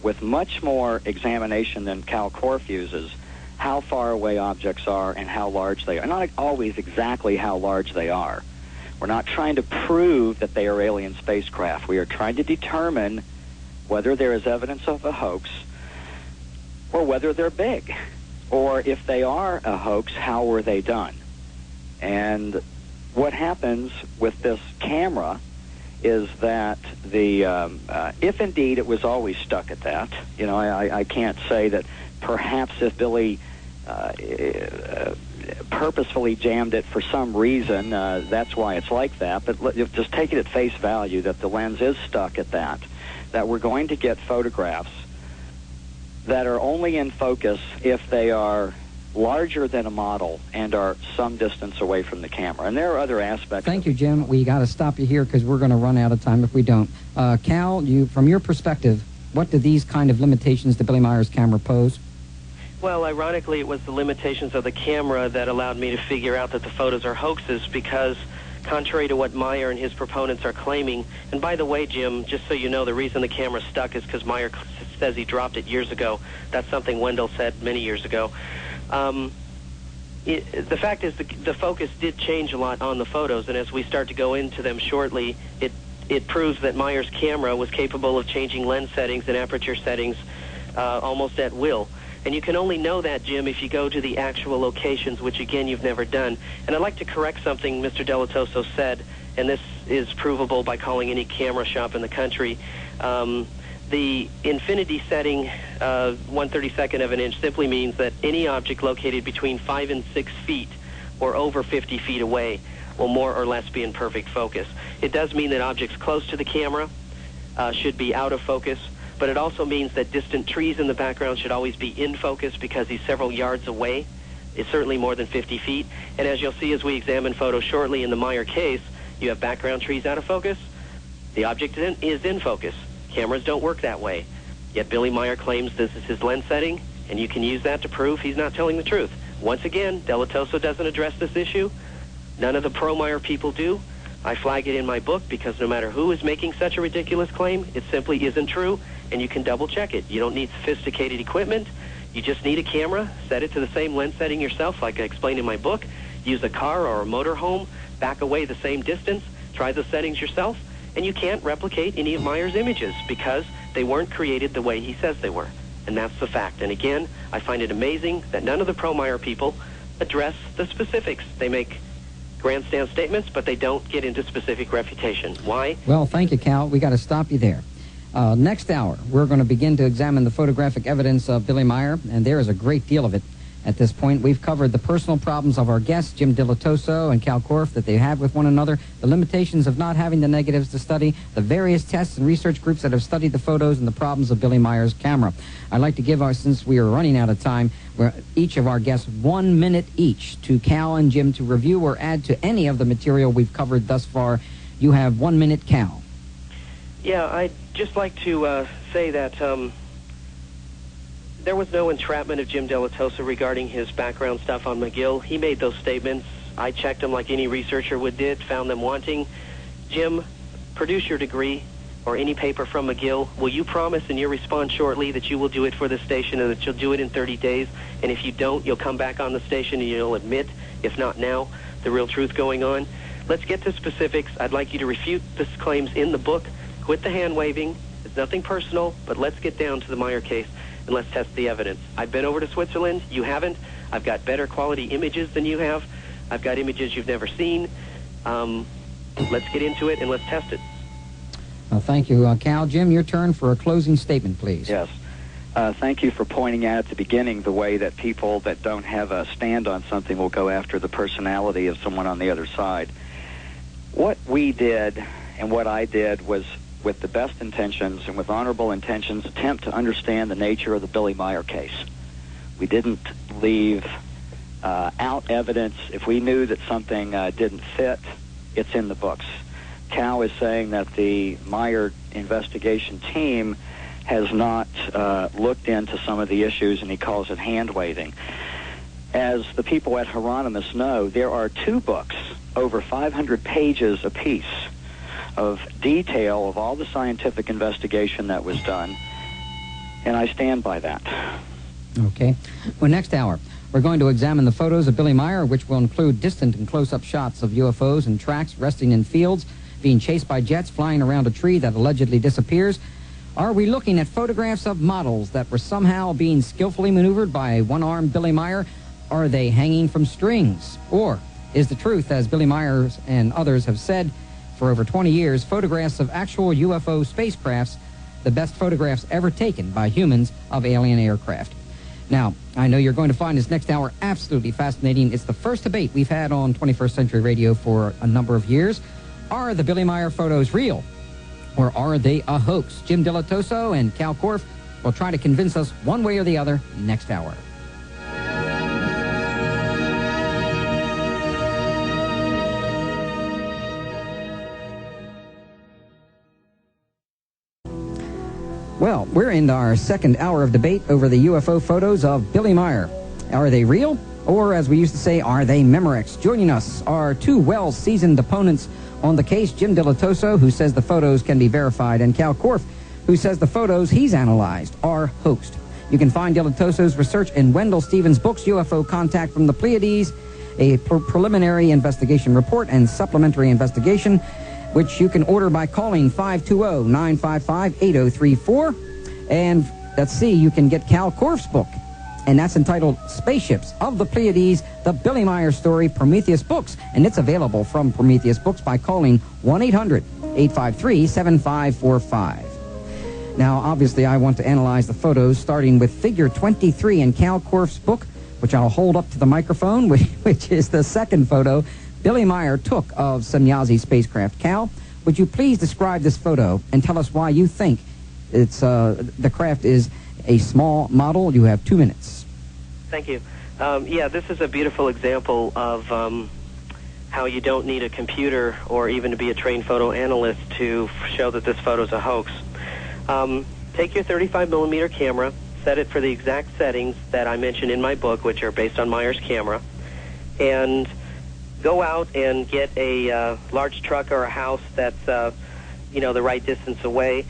with much more examination than Kal Korff uses how far away objects are and how large they are. Not always exactly how large they are, We're not trying to prove that they are alien spacecraft. We are trying to determine whether there is evidence of a hoax or whether they're big. Or if they are a hoax, how were they done? And what happens with this camera is that if indeed it was always stuck at that, I can't say that perhaps if Billy purposefully jammed it for some reason, that's why it's like that. But just take it at face value that the lens is stuck at that we're going to get photographs that are only in focus if they are larger than a model and are some distance away from the camera. And there are other aspects. Thank you, Jim. We got to stop you here because we're going to run out of time if we don't. Cal, from your perspective, what do these kind of limitations to Billy Meier's camera pose? Well, ironically, it was the limitations of the camera that allowed me to figure out that the photos are hoaxes because, contrary to what Meier and his proponents are claiming, and by the way, Jim, just so you know, the reason the camera stuck is because Meier says he dropped it years ago. That's something Wendell said many years ago. The fact is the focus did change a lot on the photos, and as we start to go into them shortly, it proves that Meier's camera was capable of changing lens settings and aperture settings almost at will. And you can only know that, Jim, if you go to the actual locations, which, again, you've never done. And I'd like to correct something Mr. Dilettoso said, and this is provable by calling any camera shop in the country. The infinity setting, 1/32 of an inch, simply means that any object located between 5 and 6 feet or over 50 feet away will more or less be in perfect focus. It does mean that objects close to the camera should be out of focus, but it also means that distant trees in the background should always be in focus because he's several yards away. It's certainly more than 50 feet. And as you'll see as we examine photos shortly in the Meier case, you have background trees out of focus. The object is in focus. Cameras don't work that way. Yet Billy Meier claims this is his lens setting, and you can use that to prove he's not telling the truth. Once again, Dilettoso doesn't address this issue. None of the pro-Meier people do. I flag it in my book because no matter who is making such a ridiculous claim, it simply isn't true, and you can double-check it. You don't need sophisticated equipment. You just need a camera. Set it to the same lens setting yourself, like I explained in my book. Use a car or a motorhome. Back away the same distance. Try the settings yourself. And you can't replicate any of Meier's images because they weren't created the way he says they were. And that's the fact. And again, I find it amazing that none of the pro-Meier people address the specifics. They make grandstand statements, but they don't get into specific refutation. Why? Well, thank you, Cal. We got to stop you there. Next hour, we're going to begin to examine the photographic evidence of Billy Meier, and there is a great deal of it. At this point, we've covered the personal problems of our guests, Jim Dilettoso and Kal Korff, that they have with one another, the limitations of not having the negatives to study, the various tests and research groups that have studied the photos, and the problems of Billy Meier's camera. I'd like to give since we are running out of time, each of our guests 1 minute each to Cal and Jim to review or add to any of the material we've covered thus far. You have 1 minute, Cal. Yeah, I'd just like to say that there was no entrapment of Jim Dilettoso regarding his background stuff on McGill. He made those statements. I checked them like any researcher would did, found them wanting. Jim, produce your degree or any paper from McGill. Will you promise in your response shortly that you will do it for the station and that you'll do it in 30 days? And if you don't, you'll come back on the station and you'll admit, if not now, the real truth going on. Let's get to specifics. I'd like you to refute the claims in the book. Quit the hand-waving. It's nothing personal, but let's get down to the Meier case and let's test the evidence. I've been over to Switzerland. You haven't. I've got better quality images than you have. I've got images you've never seen. Let's get into it and let's test it. Thank you, Cal. Jim, your turn for a closing statement, please. Yes. Thank you for pointing out at the beginning the way that people that don't have a stand on something will go after the personality of someone on the other side. What we did and what I did was, with the best intentions and with honorable intentions, attempt to understand the nature of the Billy Meier case. We didn't leave out evidence. If we knew that something didn't fit, it's in the books. Cal is saying that the Meier investigation team has not looked into some of the issues, and he calls it hand-waving. As the people at Hieronymus know, there are 2 books, over 500 pages apiece, of detail of all the scientific investigation that was done, and I stand by that. Okay. Well, next hour, We're going to examine the photos of Billy Meier, which will include distant and close-up shots of UFOs and tracks resting in fields, being chased by jets, flying around a tree that allegedly disappears. Are we looking at photographs of models that were somehow being skillfully maneuvered by one-armed Billy Meier? Are they hanging from strings? Or is the truth, as Billy Meier and others have said for over 20 years, photographs of actual UFO spacecrafts, the best photographs ever taken by humans of alien aircraft? Now, I know you're going to find this next hour absolutely fascinating. It's the first debate we've had on 21st Century Radio for a number of years. Are the Billy Meier photos real, or are they a hoax? Jim Dilettoso and Kal Korff will try to convince us one way or the other next hour. Well, we're in our second hour of debate over the UFO photos of Billy Meier. Are they real? Or, as we used to say, are they Memorex? Joining us are two well-seasoned opponents on the case, Jim Dilettoso, who says the photos can be verified, and Kal Korff, who says the photos he's analyzed are hoaxed. You can find Dilettoso's research in Wendell Stevens' books, UFO Contact from the Pleiades, a preliminary investigation report and supplementary investigation, which you can order by calling 520-955-8034. And let's see, you can get Kal Korff's book, and that's entitled Spaceships of the Pleiades, the Billy Meier Story, Prometheus Books. And it's available from Prometheus Books by calling 1-800-853-7545. Now, obviously, I want to analyze the photos, starting with figure 23 in Kal Korff's book, which I'll hold up to the microphone, which is the second photo Billy Meier took of Semyazi spacecraft. Kal, would you please describe this photo and tell us why you think it's the craft is a small model? You have 2 minutes. Thank you. Yeah, this is a beautiful example of how you don't need a computer or even to be a trained photo analyst to show that this photo is a hoax. Take your 35mm camera, set it for the exact settings that I mentioned in my book, which are based on Meier's camera, and go out and get a large truck or a house that's, the right distance away,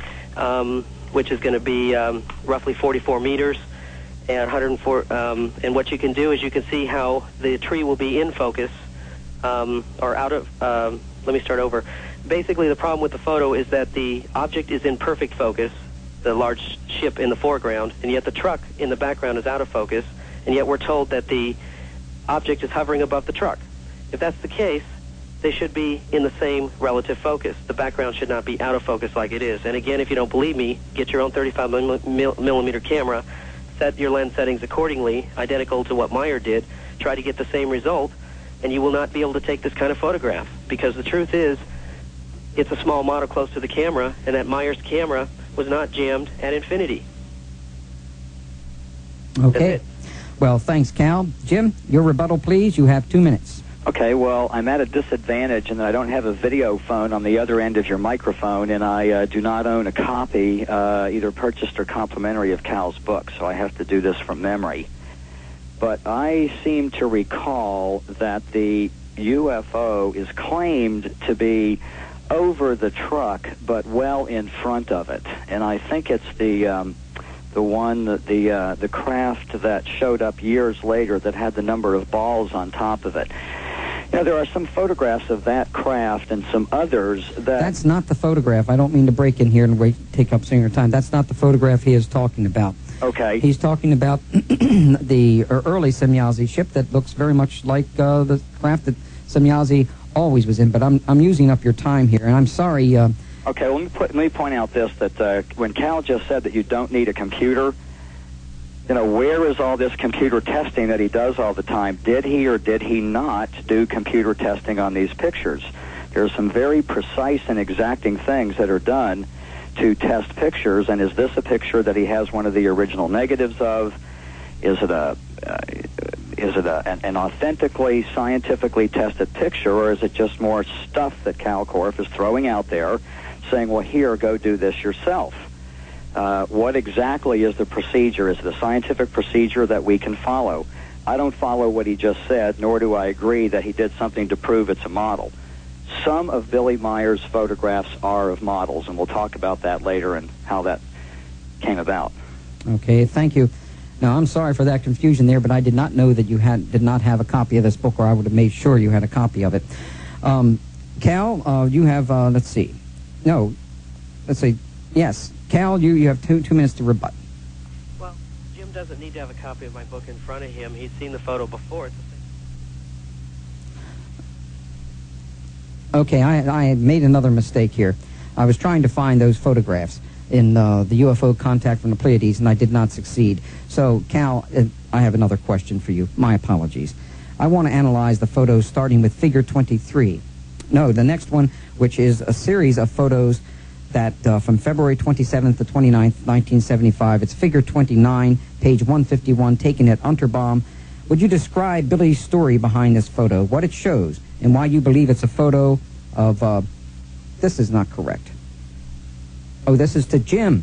which is going to be roughly 44 meters and 104. And what you can do is you can see how the tree will be in focus or out of. Let me start over. Basically, the problem with the photo is that the object is in perfect focus, the large ship in the foreground, and yet the truck in the background is out of focus, and yet we're told that the object is hovering above the truck. If that's the case, they should be in the same relative focus. The background should not be out of focus like it is. And again, if you don't believe me, get your own 35mm camera, set your lens settings accordingly, identical to what Meier did, try to get the same result, and you will not be able to take this kind of photograph. Because the truth is, it's a small model close to the camera, and that Meier's camera was not jammed at infinity. Okay. Well, thanks, Kal. Jim, your rebuttal, please. You have 2 minutes. Okay, well, I'm at a disadvantage in that I don't have a video phone on the other end of your microphone, and I do not own a copy, either purchased or complimentary, of Kal's book, so I have to do this from memory. But I seem to recall that the UFO is claimed to be over the truck, but well in front of it. And I think it's the craft that showed up years later that had the number of balls on top of it. You know, there are some photographs of that craft and some others that... That's not the photograph. I don't mean to break in here and take up some of your time. That's not the photograph he is talking about. Okay. He's talking about the early Semyazi ship that looks very much like the craft that Semyazi always was in. But I'm using up your time here, and I'm sorry... Okay, well, let me point out this, that when Kal just said that you don't need a computer, where is all this computer testing that he does all the time? Did he or did he not do computer testing on these pictures? There are some very precise and exacting things that are done to test pictures, and is this a picture that he has one of the original negatives of? Is it an authentically, scientifically tested picture, or is it just more stuff that Kal Korff is throwing out there, saying, well, here, go do this yourself? What exactly is the procedure? Is it a scientific procedure that we can follow? I don't follow what he just said, nor do I agree that he did something to prove it's a model. Some of Billy Meier's photographs are of models, and we'll talk about that later and how that came about. Okay, thank you. Now, I'm sorry for that confusion there, but I did not know that you did not have a copy of this book, or I would have made sure you had a copy of it. Cal, you have, let's see. No, let's see. Yes, Cal, you have two minutes to rebut. Well, Jim doesn't need to have a copy of my book in front of him. He's seen the photo before. Okay, I made another mistake here. I was trying to find those photographs in the UFO contact from the Pleiades, and I did not succeed. So, Cal, I have another question for you. My apologies. I want to analyze the photos starting with figure 23. No, the next one, which is a series of photos that from February 27th to 29th, 1975. It's figure 29, page 151, taken at Unterbaum. Would you describe Billy's story behind this photo, what it shows, and why you believe it's a photo of... this is not correct. Oh, this is to Jim.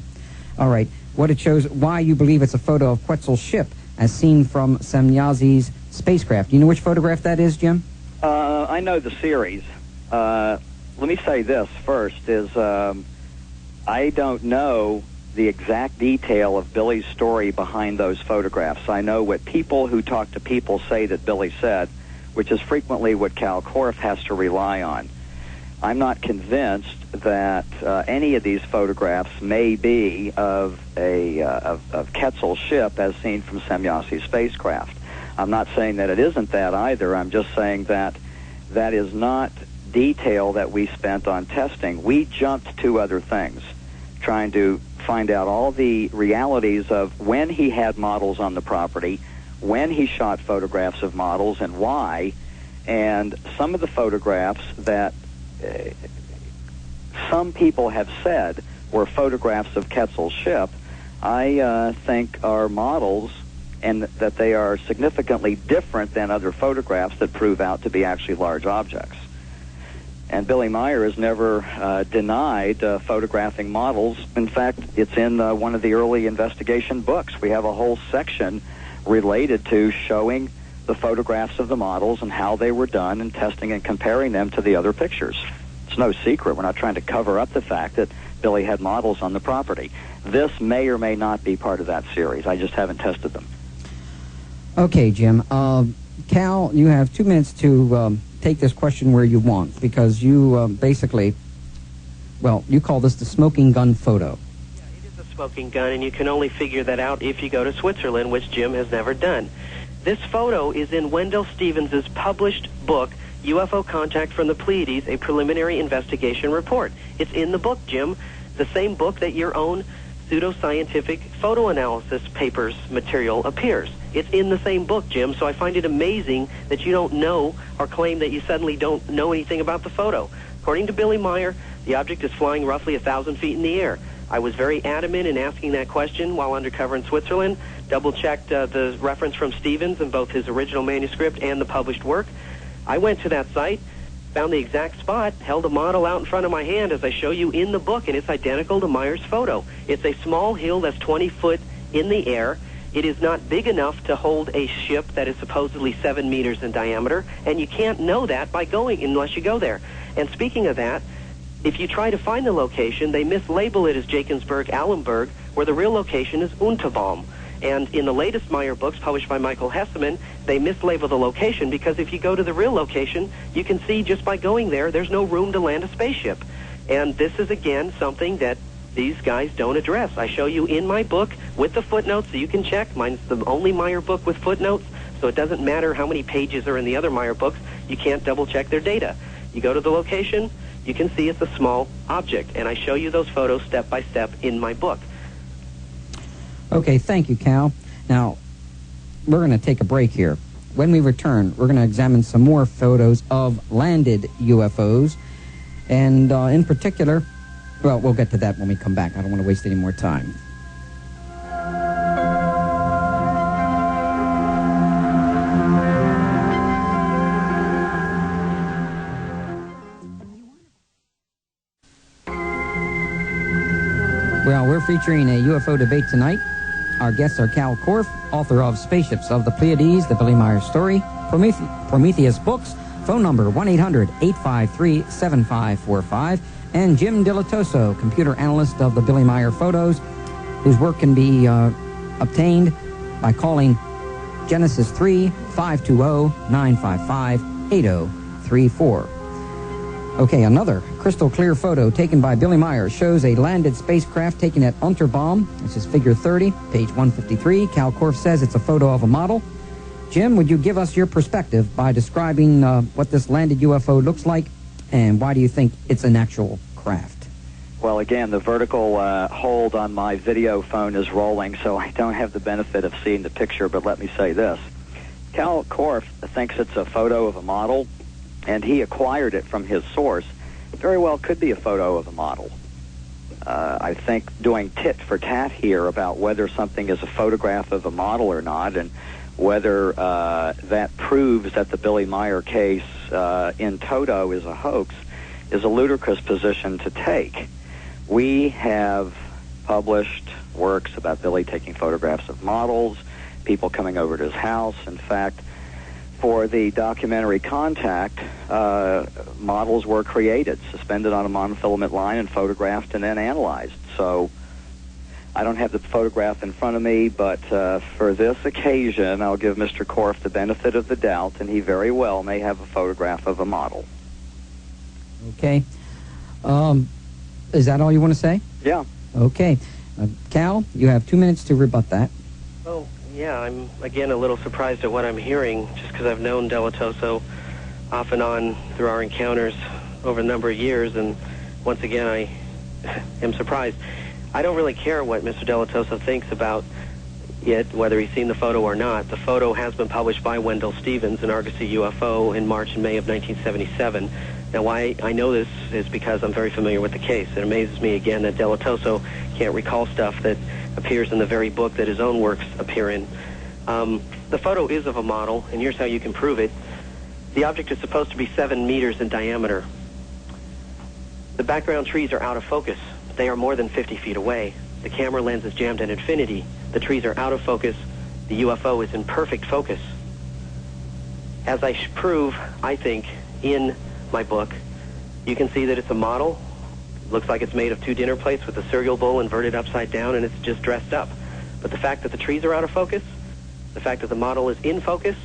All right. What it shows, why you believe it's a photo of Quetzal's ship as seen from Semyazi's spacecraft. Do you know which photograph that is, Jim? I know the series. Let me say this first, is I don't know the exact detail of Billy's story behind those photographs. I know what people who talk to people say that Billy said, which is frequently what Kal Korff has to rely on. I'm not convinced that any of these photographs may be of of Quetzal's ship as seen from Semyazi's spacecraft. I'm not saying that it isn't that either. I'm just saying that that is not detail that we spent on testing. We jumped to other things, trying to find out all the realities of when he had models on the property, when he shot photographs of models, and why. And some of the photographs that some people have said were photographs of Quetzal's ship, I think are models, and that they are significantly different than other photographs that prove out to be actually large objects. And Billy Meier has never denied photographing models. In fact, it's in one of the early investigation books. We have a whole section related to showing the photographs of the models and how they were done and testing and comparing them to the other pictures. It's no secret. We're not trying to cover up the fact that Billy had models on the property. This may or may not be part of that series. I just haven't tested them. Okay, Jim. Cal, you have 2 minutes to take this question where you want, because you basically, well, you call this the smoking gun photo. Yeah, it is a smoking gun, and you can only figure that out if you go to Switzerland, which Jim has never done. This photo is in Wendell Stevens' published book, UFO Contact from the Pleiades, a Preliminary Investigation Report. It's in the book, Jim, the same book that your own pseudoscientific photo analysis papers material appears. It's in the same book, Jim, so I find it amazing that you don't know or claim that you suddenly don't know anything about the photo. According to Billy Meier, the object is flying roughly 1,000 feet in the air. I was very adamant in asking that question while undercover in Switzerland, double-checked the reference from Stevens in both his original manuscript and the published work. I went to that site, found the exact spot, held a model out in front of my hand as I show you in the book, and it's identical to Meier's photo. It's a small hill that's 20 foot in the air. It is not big enough to hold a ship that is supposedly 7 meters in diameter, and you can't know that by going unless you go there. And speaking of that, if you try to find the location, they mislabel it as Jakensburg-Allenberg, where the real location is Unterbaum. And in the latest Meier books published by Michael Hesseman, they mislabel the location because if you go to the real location, you can see just by going there, there's no room to land a spaceship. And this is, again, something that these guys don't address. I show you in my book with the footnotes so you can check. Mine's the only Meier book with footnotes, so it doesn't matter how many pages are in the other Meier books. You can't double-check their data. You go to the location, you can see it's a small object, and I show you those photos step by step in my book. Okay, thank you, Cal. Now, we're going to take a break here. When we return, we're going to examine some more photos of landed UFOs, and in particular, well, we'll get to that when we come back. I don't want to waste any more time. Well, we're featuring a UFO debate tonight. Our guests are Kal Korff, author of Spaceships of the Pleiades, the Billy Meier Story, Prometheus Books, phone number 1-800-853-7545, and Jim Dilettoso, computer analyst of the Billy Meier photos, whose work can be obtained by calling Genesis 3-520-955-8034. Okay, another crystal clear photo taken by Billy Meier shows a landed spacecraft taken at Unterbaum. This is figure 30, page 153. Kal Korff says it's a photo of a model. Jim, would you give us your perspective by describing what this landed UFO looks like, and why do you think it's an actual craft? Well, again, the vertical hold on my video phone is rolling, so I don't have the benefit of seeing the picture, but let me say this. Kal Korff thinks it's a photo of a model, and he acquired it from his source. It very well could be a photo of a model. I think doing tit for tat here about whether something is a photograph of a model or not, and whether that proves that the Billy Meier case in toto is a hoax, is a ludicrous position to take. We have published works about Billy taking photographs of models, people coming over to his house. In fact, for the documentary Contact, models were created, suspended on a monofilament line and photographed and then analyzed. So I don't have the photograph in front of me, but for this occasion, I'll give Mr. Korff the benefit of the doubt, and he very well may have a photograph of a model. Okay. Is that all you want to say? Yeah. Okay. Kal, you have 2 minutes to rebut that. Well, yeah, I'm, again, a little surprised at what I'm hearing, just because I've known Dilettoso off and on through our encounters over a number of years, and once again, I am surprised. I don't really care what Mr. Dilettoso thinks about it, whether he's seen the photo or not. The photo has been published by Wendell Stevens in Argosy UFO in March and May of 1977. Now, why I know this is because I'm very familiar with the case. It amazes me, again, that Dilettoso can't recall stuff that appears in the very book that his own works appear in. The photo is of a model, and here's how you can prove it. The object is supposed to be 7 meters in diameter. The background trees are out of focus. They are more than 50 feet away. The camera lens is jammed at infinity. The trees are out of focus. The UFO is in perfect focus. As I prove, I think, in my book, you can see that it's a model. Looks like it's made of 2 dinner plates with a cereal bowl inverted upside down, and it's just dressed up. But the fact that the trees are out of focus, the fact that the model is in focus,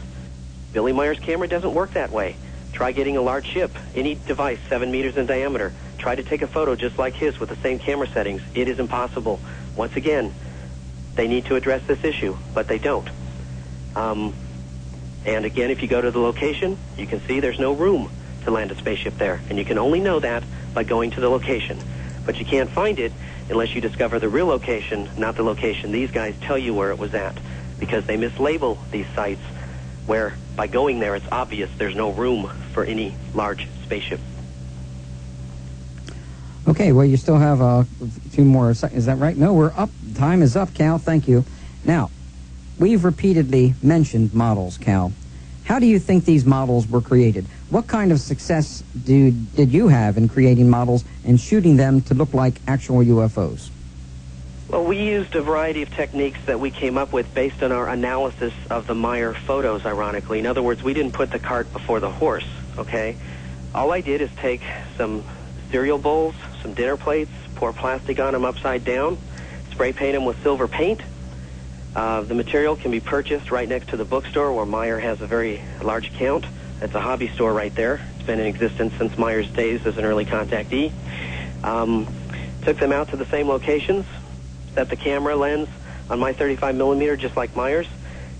Billy Meier's camera doesn't work that way. Try getting a large ship, any device 7 meters in diameter. Try to take a photo just like his with the same camera settings. It is impossible. Once again, they need to address this issue, but they don't. And again, if you go to the location, you can see there's no room to land a spaceship there. And you can only know that by going to the location. But you can't find it unless you discover the real location, not the location these guys tell you where it was at, because they mislabel these sites where by going there it's obvious there's no room for any large spaceship. Okay, well, you still have a few more seconds. Is that right? No, we're up. Time is up, Kal. Thank you. Now, we've repeatedly mentioned models, Kal. How do you think these models were created? What kind of success did you have in creating models and shooting them to look like actual UFOs? Well, we used a variety of techniques that we came up with based on our analysis of the Meier photos, ironically. In other words, we didn't put the cart before the horse, okay? All I did is take some cereal bowls, some dinner plates, pour plastic on them upside down, spray paint them with silver paint. The material can be purchased right next to the bookstore where Meier has a very large account. It's a hobby store right there. It's been in existence since Meier's days as an early contactee. Took them out to the same locations, set the camera lens on my 35 millimeter just like Meier's,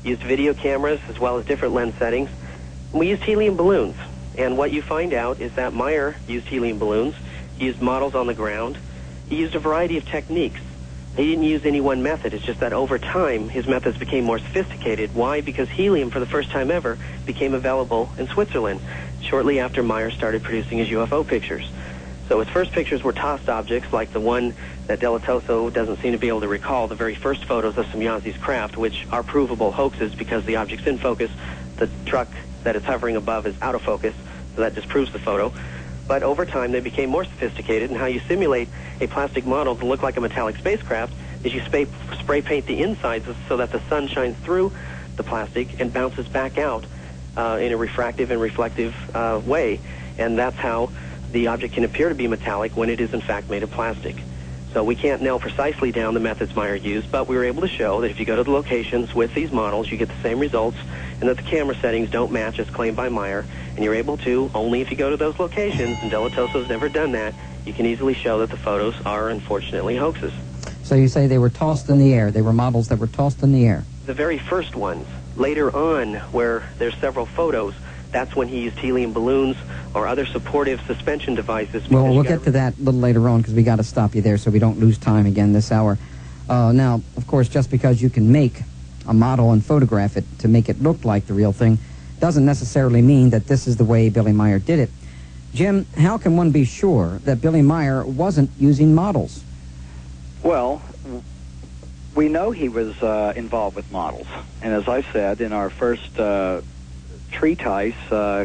used video cameras as well as different lens settings. And we used helium balloons. And what you find out is that Meier used helium balloons. He used models on the ground. He used a variety of techniques. He didn't use any one method. It's just that over time, his methods became more sophisticated. Why? Because helium, for the first time ever, became available in Switzerland shortly after Meier started producing his UFO pictures. So his first pictures were tossed objects, like the one that Dilettoso doesn't seem to be able to recall, the very first photos of Semyazi's craft, which are provable hoaxes because the object's in focus, the truck that it's hovering above is out of focus, so that disproves the photo. But over time, they became more sophisticated, and how you simulate a plastic model to look like a metallic spacecraft is you spray paint the insides so that the sun shines through the plastic and bounces back out in a refractive and reflective way. And that's how the object can appear to be metallic when it is, in fact, made of plastic. So we can't nail precisely down the methods Meier used, but we were able to show that if you go to the locations with these models, you get the same results, and that the camera settings don't match as claimed by Meier, and you're able to, only if you go to those locations, and Dilettoso's never done that, you can easily show that the photos are, unfortunately, hoaxes. So you say they were tossed in the air. They were models that were tossed in the air. The very first ones. Later on, where there's several photos, that's when he used helium balloons or other supportive suspension devices. Well, we'll get to that a little later on because we got to stop you there so we don't lose time again this hour. Now, of course, just because you can make a model and photograph it to make it look like the real thing doesn't necessarily mean that this is the way Billy Meier did it. Jim, how can one be sure that Billy Meier wasn't using models? Well, we know he was involved with models. And as I said, in our first treatise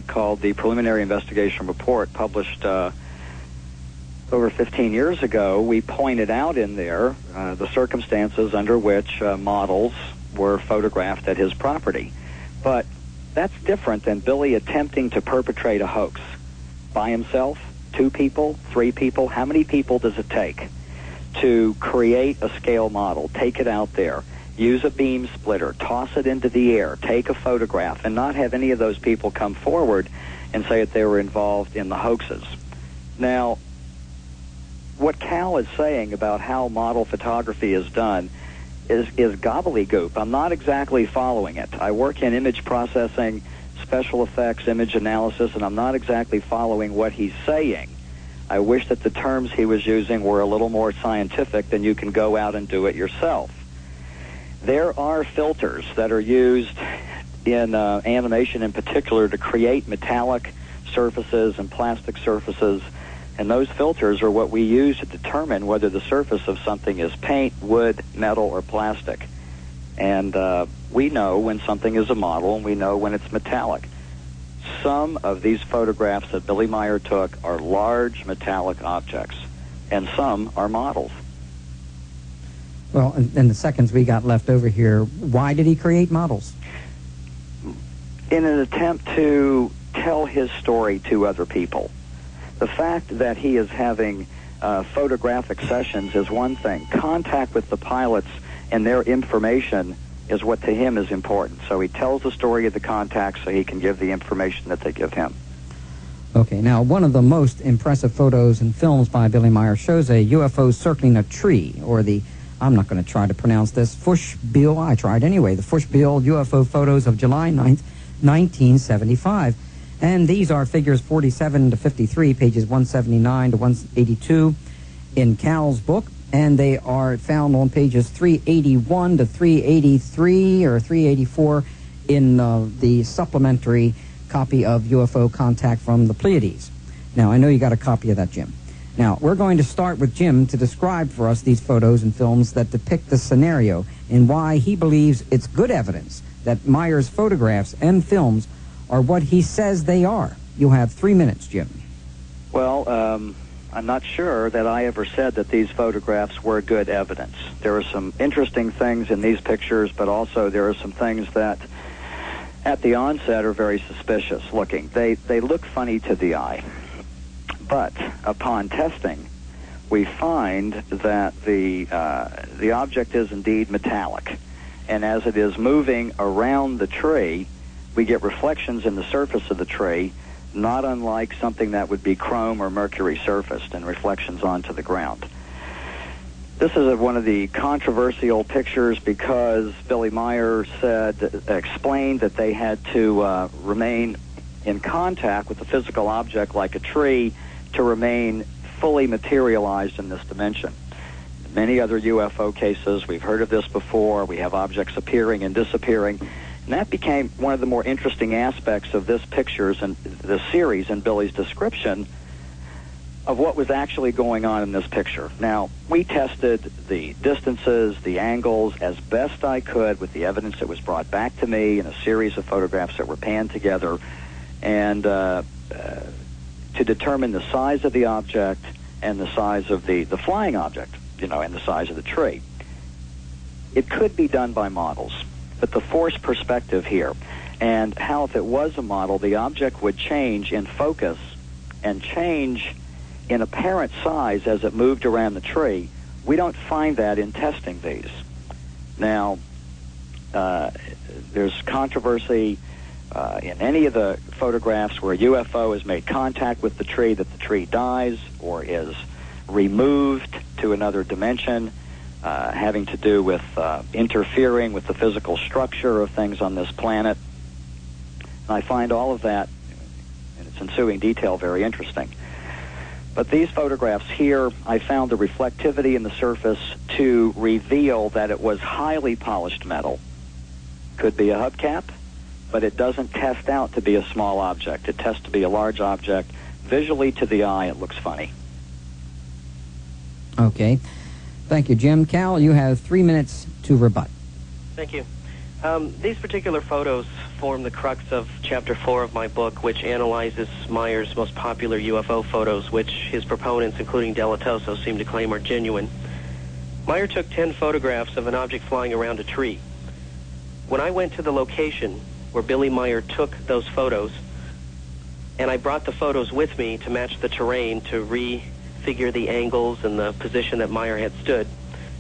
called the Preliminary Investigation Report, published over 15 years ago, we pointed out in there the circumstances under which models were photographed at his property. But that's different than Billy attempting to perpetrate a hoax by himself, 2 people, 3 people. How many people does it take to create a scale model, take it out there, use a beam splitter, toss it into the air, take a photograph, and not have any of those people come forward and say that they were involved in the hoaxes? Now, what Kal is saying about how model photography is done is gobbledygook. I'm not exactly following it. I work in image processing, special effects, image analysis, and I'm not exactly following what he's saying. I wish that the terms he was using were a little more scientific than you can go out and do it yourself. There are filters that are used in animation in particular to create metallic surfaces and plastic surfaces, and those filters are what we use to determine whether the surface of something is paint, wood, metal, or plastic. And we know when something is a model, and we know when it's metallic. Some of these photographs that Billy Meier took are large metallic objects, and some are models. Well, in the seconds we got left over here, why did he create models? In an attempt to tell his story to other people. The fact that he is having photographic sessions is one thing. Contact with the pilots and their information is what to him is important. So he tells the story of the contacts so he can give the information that they give him. Okay, now one of the most impressive photos and films by Billy Meier shows a UFO circling a tree, or the, I'm not going to try to pronounce this, Fushbill, I tried anyway, the Fushbill UFO photos of July 9th, 1975. And these are figures 47 to 53, pages 179 to 182 in Kal's book. And they are found on pages 381 to 383 or 384 in the supplementary copy of UFO Contact from the Pleiades. Now, I know you got a copy of that, Jim. Now, we're going to start with Jim to describe for us these photos and films that depict the scenario and why he believes it's good evidence that Meier's photographs and films are what he says they are. You have 3 minutes, Jim. Well, I'm not sure that I ever said that these photographs were good evidence. There are some interesting things in these pictures, but also there are some things that at the onset are very suspicious looking. They look funny to the eye. But upon testing, we find that the object is indeed metallic. And as it is moving around the tree, we get reflections in the surface of the tree, not unlike something that would be chrome or mercury surfaced, and reflections onto the ground. This is one of the controversial pictures because Billy Meier explained that they had to remain in contact with a physical object like a tree to remain fully materialized in this dimension. In many other UFO cases, we've heard of this before. We have objects appearing and disappearing. And that became one of the more interesting aspects of this pictures and the series and Billy's description of what was actually going on in this picture. Now, we tested the distances, the angles, as best I could with the evidence that was brought back to me in a series of photographs that were panned together, and to determine the size of the object and the size of the flying object, and the size of the tree. It could be done by models. But the force perspective here, and how if it was a model, the object would change in focus and change in apparent size as it moved around the tree, we don't find that in testing these. Now, there's controversy in any of the photographs where a UFO has made contact with the tree, that the tree dies or is removed to another dimension, having to do with interfering with the physical structure of things on this planet. And I find all of that in its ensuing detail very interesting. But these photographs here, I found the reflectivity in the surface to reveal that it was highly polished metal. Could be a hubcap, but it doesn't test out to be a small object. It tests to be a large object. Visually, to the eye, it looks funny. Okay. Thank you, Jim. Cal, you have 3 minutes to rebut. Thank you. These particular photos form the crux of Chapter 4 of my book, which analyzes Meier's most popular UFO photos, which his proponents, including Dilettoso, seem to claim are genuine. Meier took 10 photographs of an object flying around a tree. When I went to the location where Billy Meier took those photos, and I brought the photos with me to match the terrain to refigure the angles and the position that Meier had stood,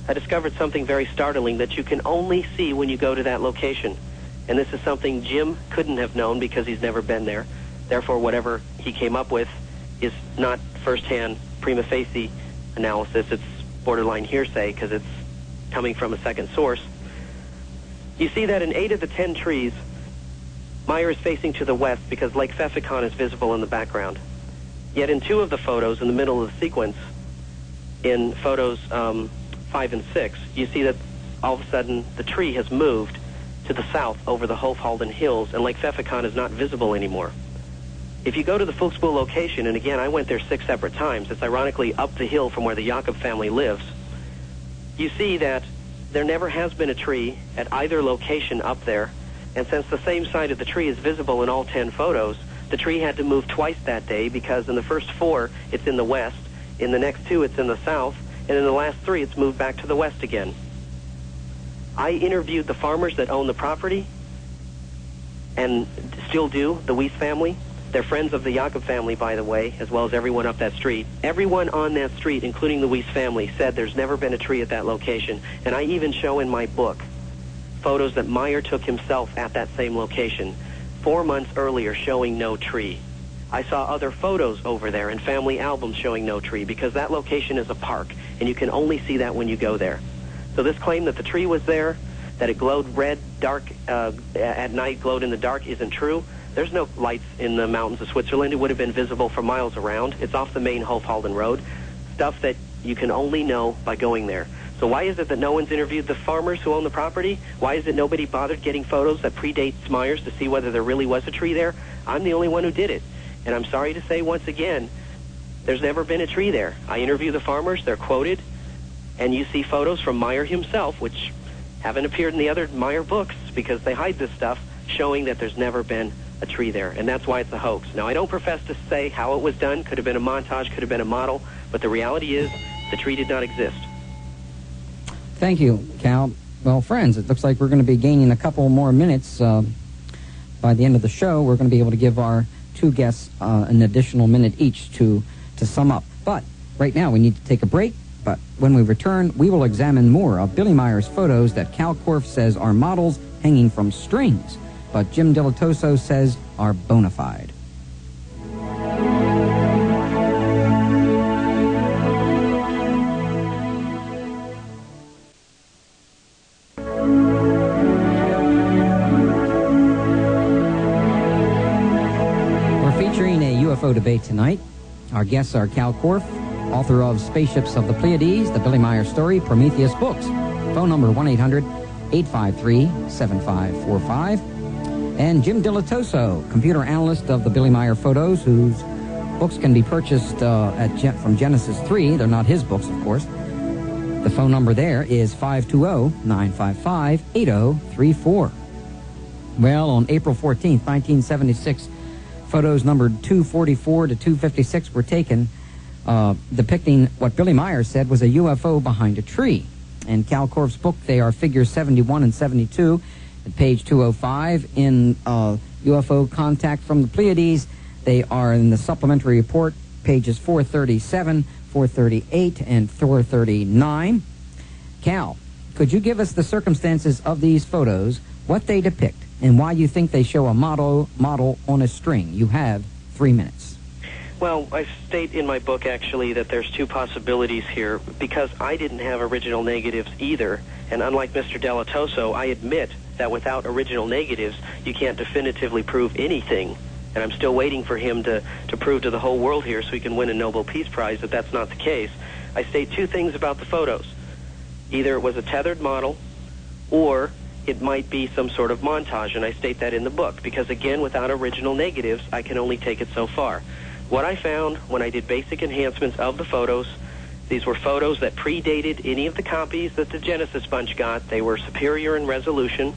I discovered something very startling that you can only see when you go to that location. And this is something Jim couldn't have known because he's never been there. Therefore, whatever he came up with is not first-hand prima facie analysis. It's borderline hearsay because it's coming from a second source. You see that in 8 of the 10 trees, Meier is facing to the west because Lake Pfeffikon is visible in the background. Yet in 2 of the photos, in the middle of the sequence, in photos 5 and 6, you see that all of a sudden the tree has moved to the south over the Hofhalden Hills, and Lake Pfeffikon is not visible anymore. If you go to the Fuchspool location, and again, I went there 6 separate times, it's ironically up the hill from where the Jakob family lives, you see that there never has been a tree at either location up there, and since the same side of the tree is visible in all 10 photos, the tree had to move twice that day because in the first 4, it's in the west, in the next 2, it's in the south, and in the last 3, it's moved back to the west again. I interviewed the farmers that own the property and still do, the Weiss family. They're friends of the Jakob family, by the way, as well as everyone up that street. Everyone on that street, including the Weiss family, said there's never been a tree at that location. And I even show in my book photos that Meier took himself at that same location 4 months earlier showing no tree. I saw other photos over there and family albums showing no tree because that location is a park, and you can only see that when you go there. So this claim that the tree was there, that it glowed red, dark, at night, glowed in the dark, isn't true. There's no lights in the mountains of Switzerland. It would have been visible for miles around. It's off the main Hofhalden Road, stuff that you can only know by going there. So why is it that no one's interviewed the farmers who own the property? Why is it nobody bothered getting photos that predate Meier's to see whether there really was a tree there? I'm the only one who did it. And I'm sorry to say once again, there's never been a tree there. I interview the farmers, they're quoted, and you see photos from Meier himself, which haven't appeared in the other Meier books because they hide this stuff, showing that there's never been a tree there, and that's why it's a hoax. Now, I don't profess to say how it was done. Could have been a montage, could have been a model, but the reality is the tree did not exist. Thank you, Cal. Well, friends, it looks like we're going to be gaining a couple more minutes. By the end of the show, we're going to be able to give our 2 guests an additional minute each to sum up. But right now, we need to take a break. But when we return, we will examine more of Billy Meier's photos that Kal Korff says are models hanging from strings, but Jim Dilettoso says are bona fide. We're featuring a UFO debate tonight. Our guests are Kal Korff, author of Spaceships of the Pleiades, The Billy Meier Story, Prometheus Books. Phone number 1-800-853-7545. And Jim Dilettoso, computer analyst of the Billy Meier photos, whose books can be purchased from Genesis 3. They're not his books, of course. The phone number there is 520-955-8034. Well, on April 14th, 1976, photos numbered 244 to 256 were taken, depicting what Billy Meier said was a UFO behind a tree. In Kal Korff's book, they are figures 71 and 72 at page 205. In UFO Contact from the Pleiades, they are in the supplementary report, pages 437, 438 and 439. Kal, could you give us the circumstances of these photos, what they depict, and why you think they show a model on a string? You have 3 minutes. Well, I state in my book, actually, that there's two possibilities here, because I didn't have original negatives either, and unlike Mr. Dilettoso, I admit that without original negatives, you can't definitively prove anything, and I'm still waiting for him to prove to the whole world here so he can win a Nobel Peace Prize that that's not the case. I state two things about the photos. Either it was a tethered model, or it might be some sort of montage, and I state that in the book, because again, without original negatives, I can only take it so far. What I found when I did basic enhancements of the photos, these were photos that predated any of the copies that the Genesis bunch got. They were superior in resolution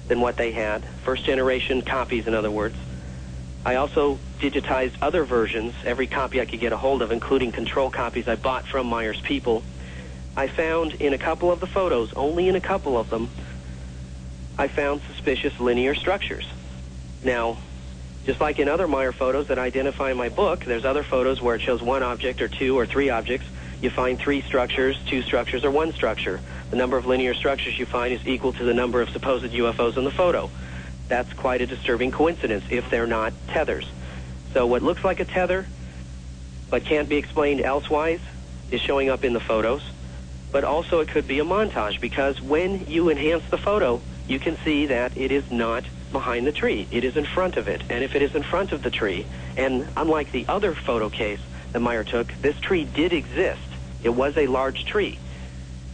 than what they had, first generation copies, in other words. I also digitized other versions, every copy I could get a hold of, including control copies I bought from Meier's people. I found in a couple of the photos, only in a couple of them, I found suspicious linear structures. Now, just like in other Meier photos that I identify in my book, there's other photos where it shows one object or two or three objects. You find three structures, two structures, or one structure. The number of linear structures you find is equal to the number of supposed UFOs in the photo. That's quite a disturbing coincidence if they're not tethers. So what looks like a tether but can't be explained elsewise is showing up in the photos. But also it could be a montage, because when you enhance the photo, you can see that it is not behind the tree. It is in front of it. And if it is in front of the tree, and unlike the other photo case that Meier took, this tree did exist. It was a large tree.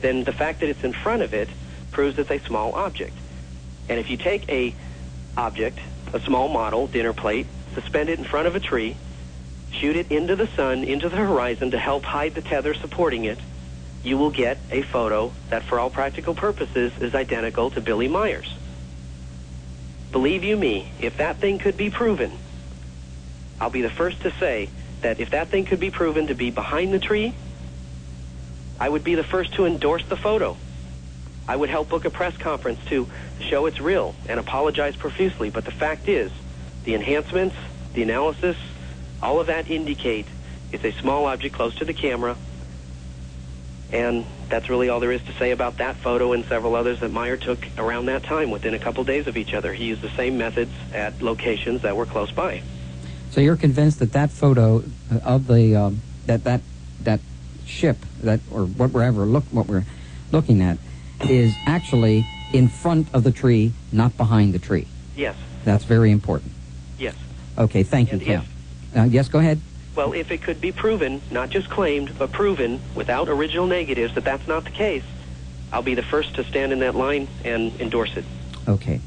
Then the fact that it's in front of it proves it's a small object. And if you take a object, a small model, dinner plate, suspend it in front of a tree, shoot it into the sun, into the horizon to help hide the tether supporting it, you will get a photo that, for all practical purposes, is identical to Billy Meier's. Believe you me, if that thing could be proven, I'll be the first to say that if that thing could be proven to be behind the tree, I would be the first to endorse the photo. I would help book a press conference to show it's real and apologize profusely. But the fact is, the enhancements, the analysis, all of that indicate it's a small object close to the camera. And that's really all there is to say about that photo and several others that Meier took around that time, within a couple days of each other. He used the same methods at locations that were close by. So you're convinced that that photo of the that ship, that, or what we're looking at, is actually in front of the tree, not behind the tree? Yes. That's very important. Yes. Okay, thank you, Kal. Yes, go ahead. Well, if it could be proven, not just claimed, but proven without original negatives that that's not the case, I'll be the first to stand in that line and endorse it. Okay.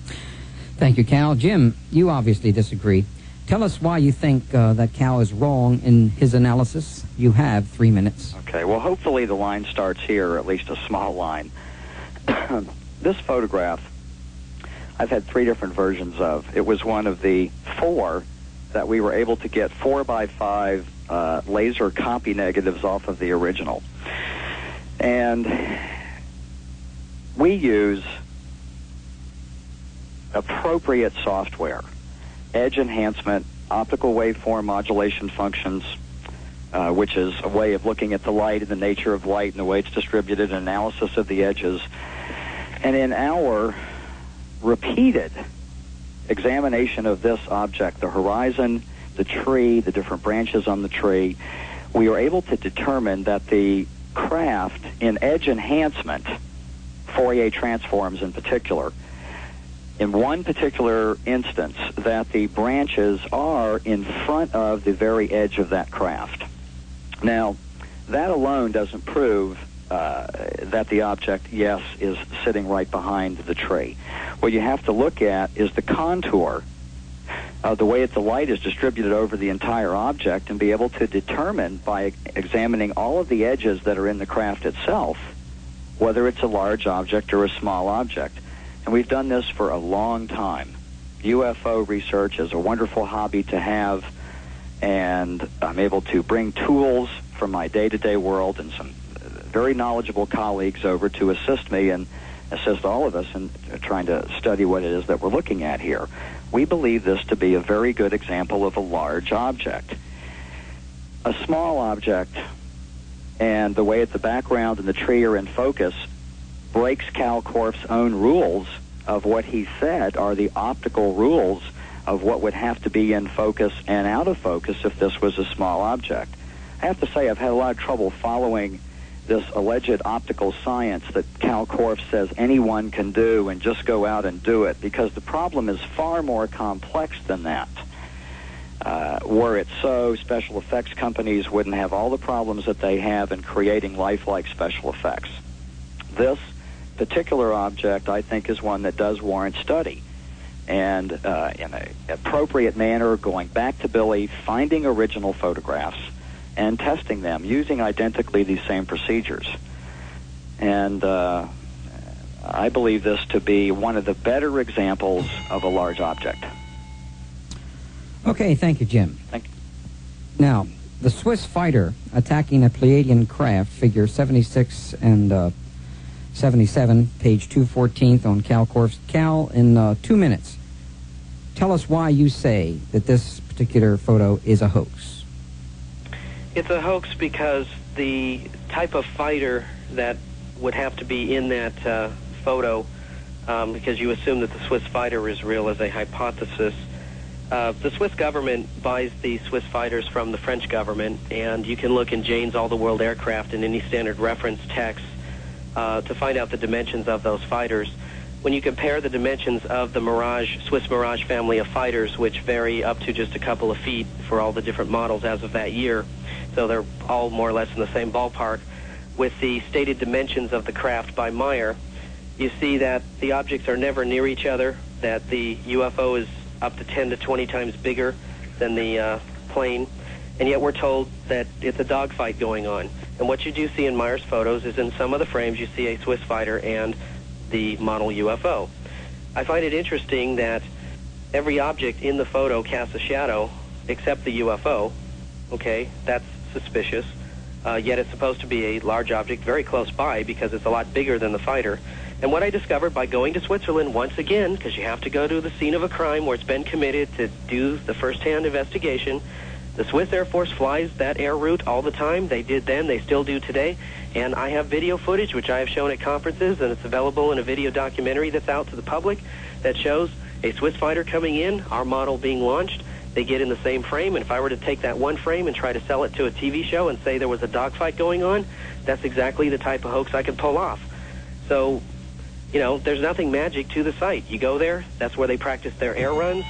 Thank you, Kal. Jim, you obviously disagree. Tell us why you think that Kal is wrong in his analysis. You have 3 minutes. Okay, well, hopefully the line starts here, or at least a small line. This photograph, I've had 3 different versions of. It was one of the 4 that we were able to get 4x5 laser copy negatives off of the original. And we use appropriate software, edge enhancement, optical waveform modulation functions, which is a way of looking at the light and the nature of light and the way it's distributed, analysis of the edges. And in our repeated examination of this object, the horizon, the tree, the different branches on the tree, we were able to determine that the craft in edge enhancement, Fourier transforms in particular, in one particular instance, that the branches are in front of the very edge of that craft. Now, that alone doesn't prove that the object, yes, is sitting right behind the tree. What you have to look at is the contour of the way that the light is distributed over the entire object, and be able to determine by examining all of the edges that are in the craft itself whether it's a large object or a small object. And we've done this for a long time. UFO research is a wonderful hobby to have, and I'm able to bring tools from my day-to-day world and some very knowledgeable colleagues over to assist me and assist all of us in trying to study what it is that we're looking at here. We believe this to be a very good example of a large object. A small object and the way that the background and the tree are in focus breaks Kal Korff's own rules of what he said are the optical rules of what would have to be in focus and out of focus if this was a small object. I have to say I've had a lot of trouble following this alleged optical science that Kal Korff says anyone can do and just go out and do it, because the problem is far more complex than that. Were it so, special effects companies wouldn't have all the problems that they have in creating lifelike special effects. This particular object, I think, is one that does warrant study. And in an appropriate manner, going back to Billy, finding original photographs, and testing them using identically these same procedures. And I believe this to be one of the better examples of a large object. Okay, thank you, Jim. Thank you. Now, the Swiss fighter attacking a Pleiadian craft, figure 76 and 77, page 214 on Kal Korff's. Kal, in 2 minutes, tell us why you say that this particular photo is a hoax. It's a hoax because the type of fighter that would have to be in that photo, because you assume that the Swiss fighter is real as a hypothesis. The Swiss government buys the Swiss fighters from the French government, and you can look in Jane's All the World Aircraft and any standard reference text to find out the dimensions of those fighters. When you compare the dimensions of the Swiss Mirage family of fighters, which vary up to just a couple of feet for all the different models as of that year, so they're all more or less in the same ballpark, with the stated dimensions of the craft by Meier, you see that the objects are never near each other, that the UFO is up to 10 to 20 times bigger than the plane, and yet we're told that it's a dogfight going on. And what you do see in Meier's photos is in some of the frames you see a Swiss fighter and the model UFO. I find it interesting that every object in the photo casts a shadow except the UFO. Okay, that's suspicious. Yet it's supposed to be a large object very close by because it's a lot bigger than the fighter. And what I discovered by going to Switzerland once again, because you have to go to the scene of a crime where it's been committed to do the first-hand investigation, the Swiss Air Force flies that air route all the time. They did then, they still do today. And I have video footage, which I have shown at conferences, and it's available in a video documentary that's out to the public that shows a Swiss fighter coming in, our model being launched. They get in the same frame, and if I were to take that one frame and try to sell it to a TV show and say there was a dogfight going on, that's exactly the type of hoax I could pull off. So, you know, there's nothing magic to the site. You go there, that's where they practice their air runs,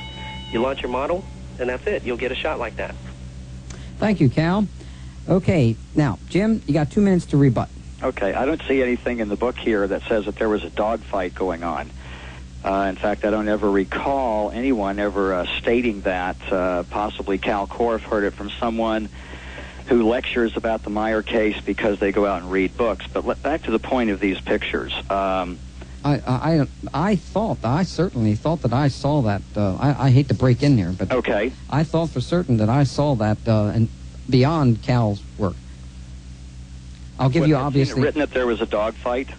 you launch your model, and that's it. You'll get a shot like that. Thank you, Kal. Okay, now, Jim, you got 2 minutes to rebut. Okay, I don't see anything in the book here that says that there was a dogfight going on. In fact, I don't ever recall anyone ever stating that. Possibly Kal Korff heard it from someone who lectures about the Meier case because they go out and read books. But back to the point of these pictures. I certainly thought that I saw that. I hate to break in here, but okay. I thought for certain that I saw that and beyond Cal's work. I'll give you obviously written that there was a dogfight.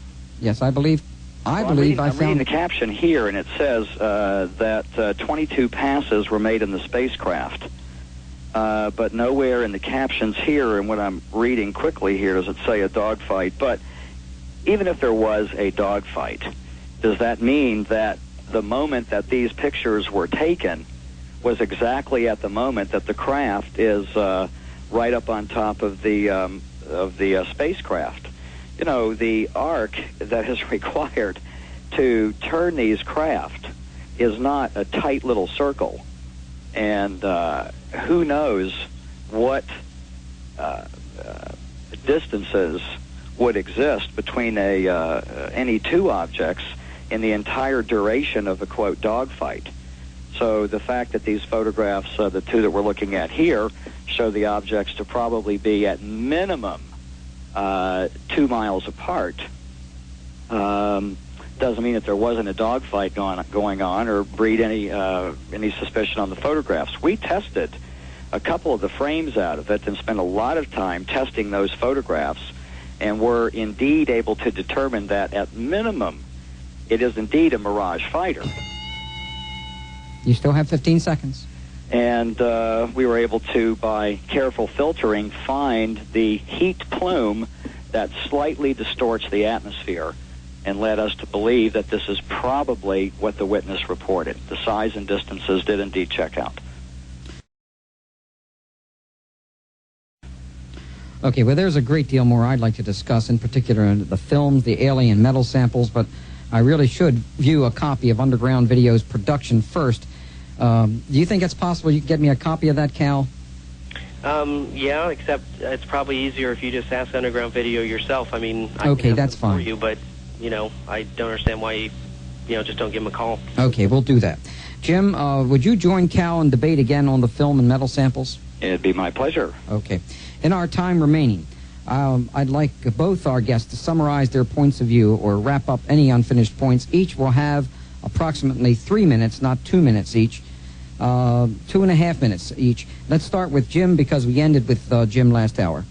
Yes, I believe. I'm reading the caption here, and it says that 22 passes were made in the spacecraft. But nowhere in the captions here, and what I'm reading quickly here, does it say a dogfight. But even if there was a dogfight, does that mean that the moment that these pictures were taken was exactly at the moment that the craft is right up on top of the spacecraft? You know, the arc that is required to turn these craft is not a tight little circle. And who knows what distances would exist between any two objects in the entire duration of a, quote, dogfight. So the fact that these photographs, the two that we're looking at here, show the objects to probably be at minimum 2 miles apart, doesn't mean that there wasn't a dogfight going on or breed any suspicion on the photographs. We tested a couple of the frames out of it and spent a lot of time testing those photographs, and were indeed able to determine that at minimum it is indeed a Mirage fighter. You still have 15 seconds. And we were able to, by careful filtering, find the heat plume that slightly distorts the atmosphere and led us to believe that this is probably what the witness reported. The size and distances did indeed check out. Okay, well, there's a great deal more I'd like to discuss, in particular the films, the alien metal samples, but I really should view a copy of Underground Video's production first. Do you think it's possible you can get me a copy of that, Cal? Yeah, except it's probably easier if you just ask Underground Video yourself. I mean, I okay, can that's fine. For you, but, you know, I don't understand why you just don't give him a call. Okay, we'll do that. Jim, would you join Cal and debate again on the film and metal samples? It'd be my pleasure. Okay. In our time remaining, I'd like both our guests to summarize their points of view or wrap up any unfinished points. Each will have approximately 3 minutes, not 2 minutes each. 2.5 minutes each. Let's start with Jim because we ended with Jim last hour.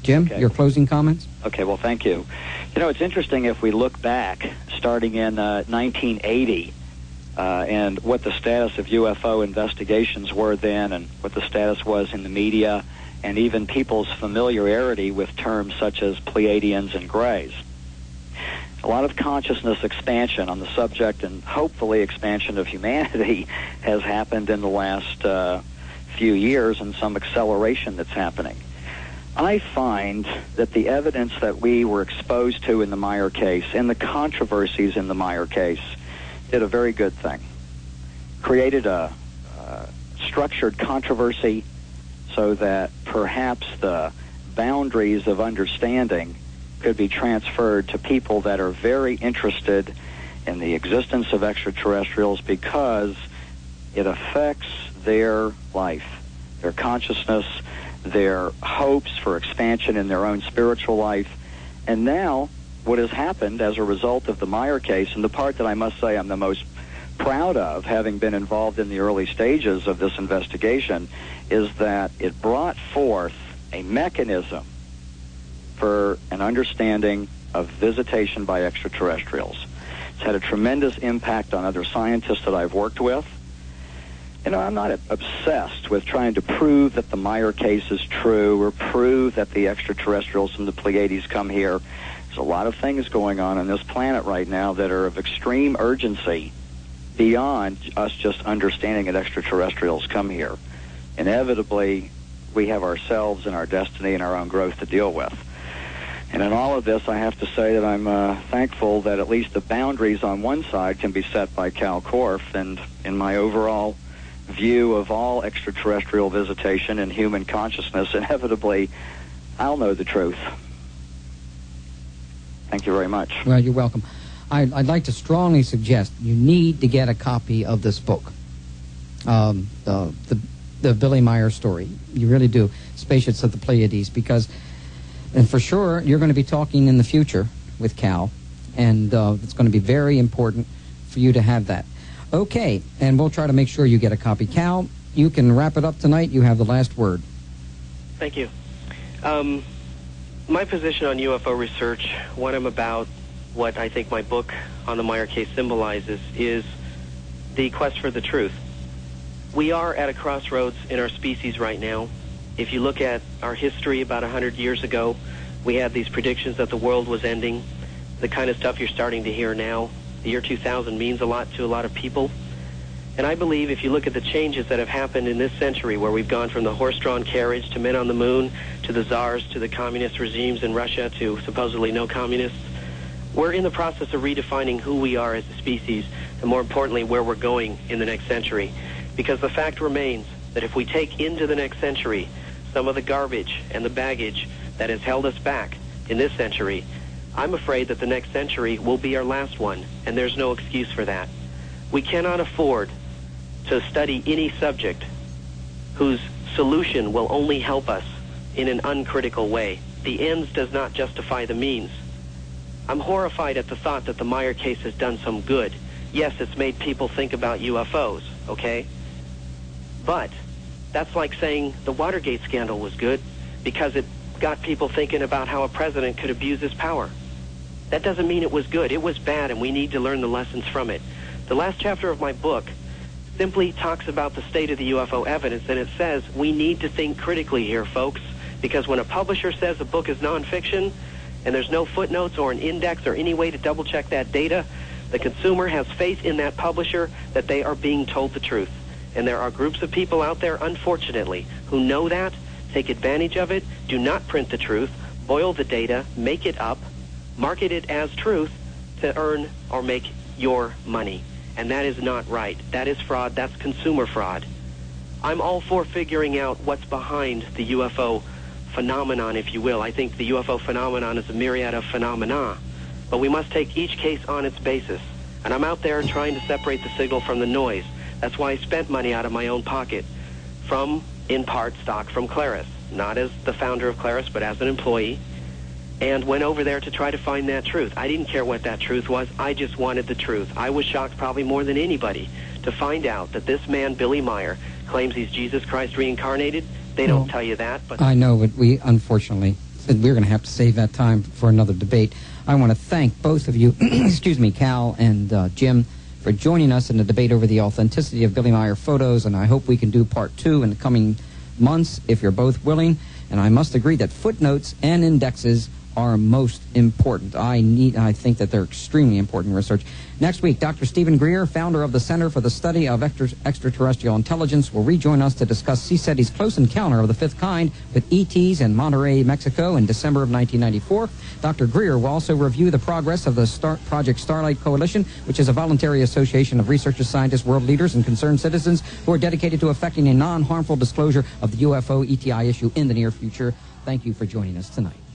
Jim, okay. Your closing comments? Okay, well, thank you. You know, it's interesting if we look back, starting in 1980, and what the status of UFO investigations were then and what the status was in the media and even people's familiarity with terms such as Pleiadians and Greys. A lot of consciousness expansion on the subject and hopefully expansion of humanity has happened in the last few years, and some acceleration that's happening. I find that the evidence that we were exposed to in the Meier case and the controversies in the Meier case did a very good thing. Created a structured controversy so that perhaps the boundaries of understanding could be transferred to people that are very interested in the existence of extraterrestrials because it affects their life, their consciousness, their hopes for expansion in their own spiritual life. And now, what has happened as a result of the Meier case, and the part that I must say I'm the most proud of, having been involved in the early stages of this investigation, is that it brought forth a mechanism for an understanding of visitation by extraterrestrials. It's had a tremendous impact on other scientists that I've worked with. You know, I'm not obsessed with trying to prove that the Meier case is true or prove that the extraterrestrials from the Pleiades come here. There's a lot of things going on this planet right now that are of extreme urgency beyond us just understanding that extraterrestrials come here. Inevitably, we have ourselves and our destiny and our own growth to deal with. And in all of this, I have to say that I'm thankful that at least the boundaries on one side can be set by Kal Korff, and in my overall view of all extraterrestrial visitation and human consciousness, inevitably, I'll know the truth. Thank you very much. Well, you're welcome. I'd like to strongly suggest you need to get a copy of this book, the Billy Meier story. You really do, Spaceships of the Pleiades, because, and for sure, you're going to be talking in the future with Cal, and it's going to be very important for you to have that. Okay, and we'll try to make sure you get a copy. Cal, you can wrap it up tonight. You have the last word. Thank you. My position on UFO research, what I'm about, what I think my book on the Meier case symbolizes, is the quest for the truth. We are at a crossroads in our species right now. If you look at our history about 100 years ago, we had these predictions that the world was ending, the kind of stuff you're starting to hear now. The year 2000 means a lot to a lot of people. And I believe if you look at the changes that have happened in this century, where we've gone from the horse-drawn carriage to men on the moon, to the czars, to the communist regimes in Russia, to supposedly no communists, we're in the process of redefining who we are as a species, and more importantly, where we're going in the next century. Because the fact remains that if we take into the next century some of the garbage and the baggage that has held us back in this century, I'm afraid that the next century will be our last one, and there's no excuse for that. We cannot afford to study any subject whose solution will only help us in an uncritical way. The ends does not justify the means. I'm horrified at the thought that the Meier case has done some good. Yes, it's made people think about UFOs, okay? But that's like saying the Watergate scandal was good because it got people thinking about how a president could abuse his power. That doesn't mean it was good. It was bad, and we need to learn the lessons from it. The last chapter of my book simply talks about the state of the UFO evidence, and it says we need to think critically here, folks, because when a publisher says a book is nonfiction and there's no footnotes or an index or any way to double-check that data, the consumer has faith in that publisher that they are being told the truth. And there are groups of people out there, unfortunately, who know that, take advantage of it, do not print the truth, boil the data, make it up, market it as truth to earn or make your money. And that is not right. That is fraud. That's consumer fraud. I'm all for figuring out what's behind the UFO phenomenon, if you will. I think the UFO phenomenon is a myriad of phenomena. But we must take each case on its basis. And I'm out there trying to separate the signal from the noise. That's why I spent money out of my own pocket from, in part, stock from Claris. Not as the founder of Claris, but as an employee. And went over there to try to find that truth. I didn't care what that truth was. I just wanted the truth. I was shocked probably more than anybody to find out that this man, Billy Meier, claims he's Jesus Christ reincarnated. They don't tell you that. But I know, but we, unfortunately, we're going to have to save that time for another debate. I want to thank both of you, excuse me, Kal and Jim, for joining us in the debate over the authenticity of Billy Meier photos, and I hope we can do part 2 in the coming months if you're both willing. And I must agree that footnotes and indexes are most important. I think that they're extremely important in research. Next week, Dr. Stephen Greer, founder of the Center for the Study of Extraterrestrial Intelligence, will rejoin us to discuss CSETI's close encounter of the fifth kind with ETs in Monterrey, Mexico in December of 1994. Dr. Greer will also review the progress of the Project Starlight Coalition, which is a voluntary association of researchers, scientists, world leaders, and concerned citizens who are dedicated to effecting a non-harmful disclosure of the UFO ETI issue in the near future. Thank you for joining us tonight.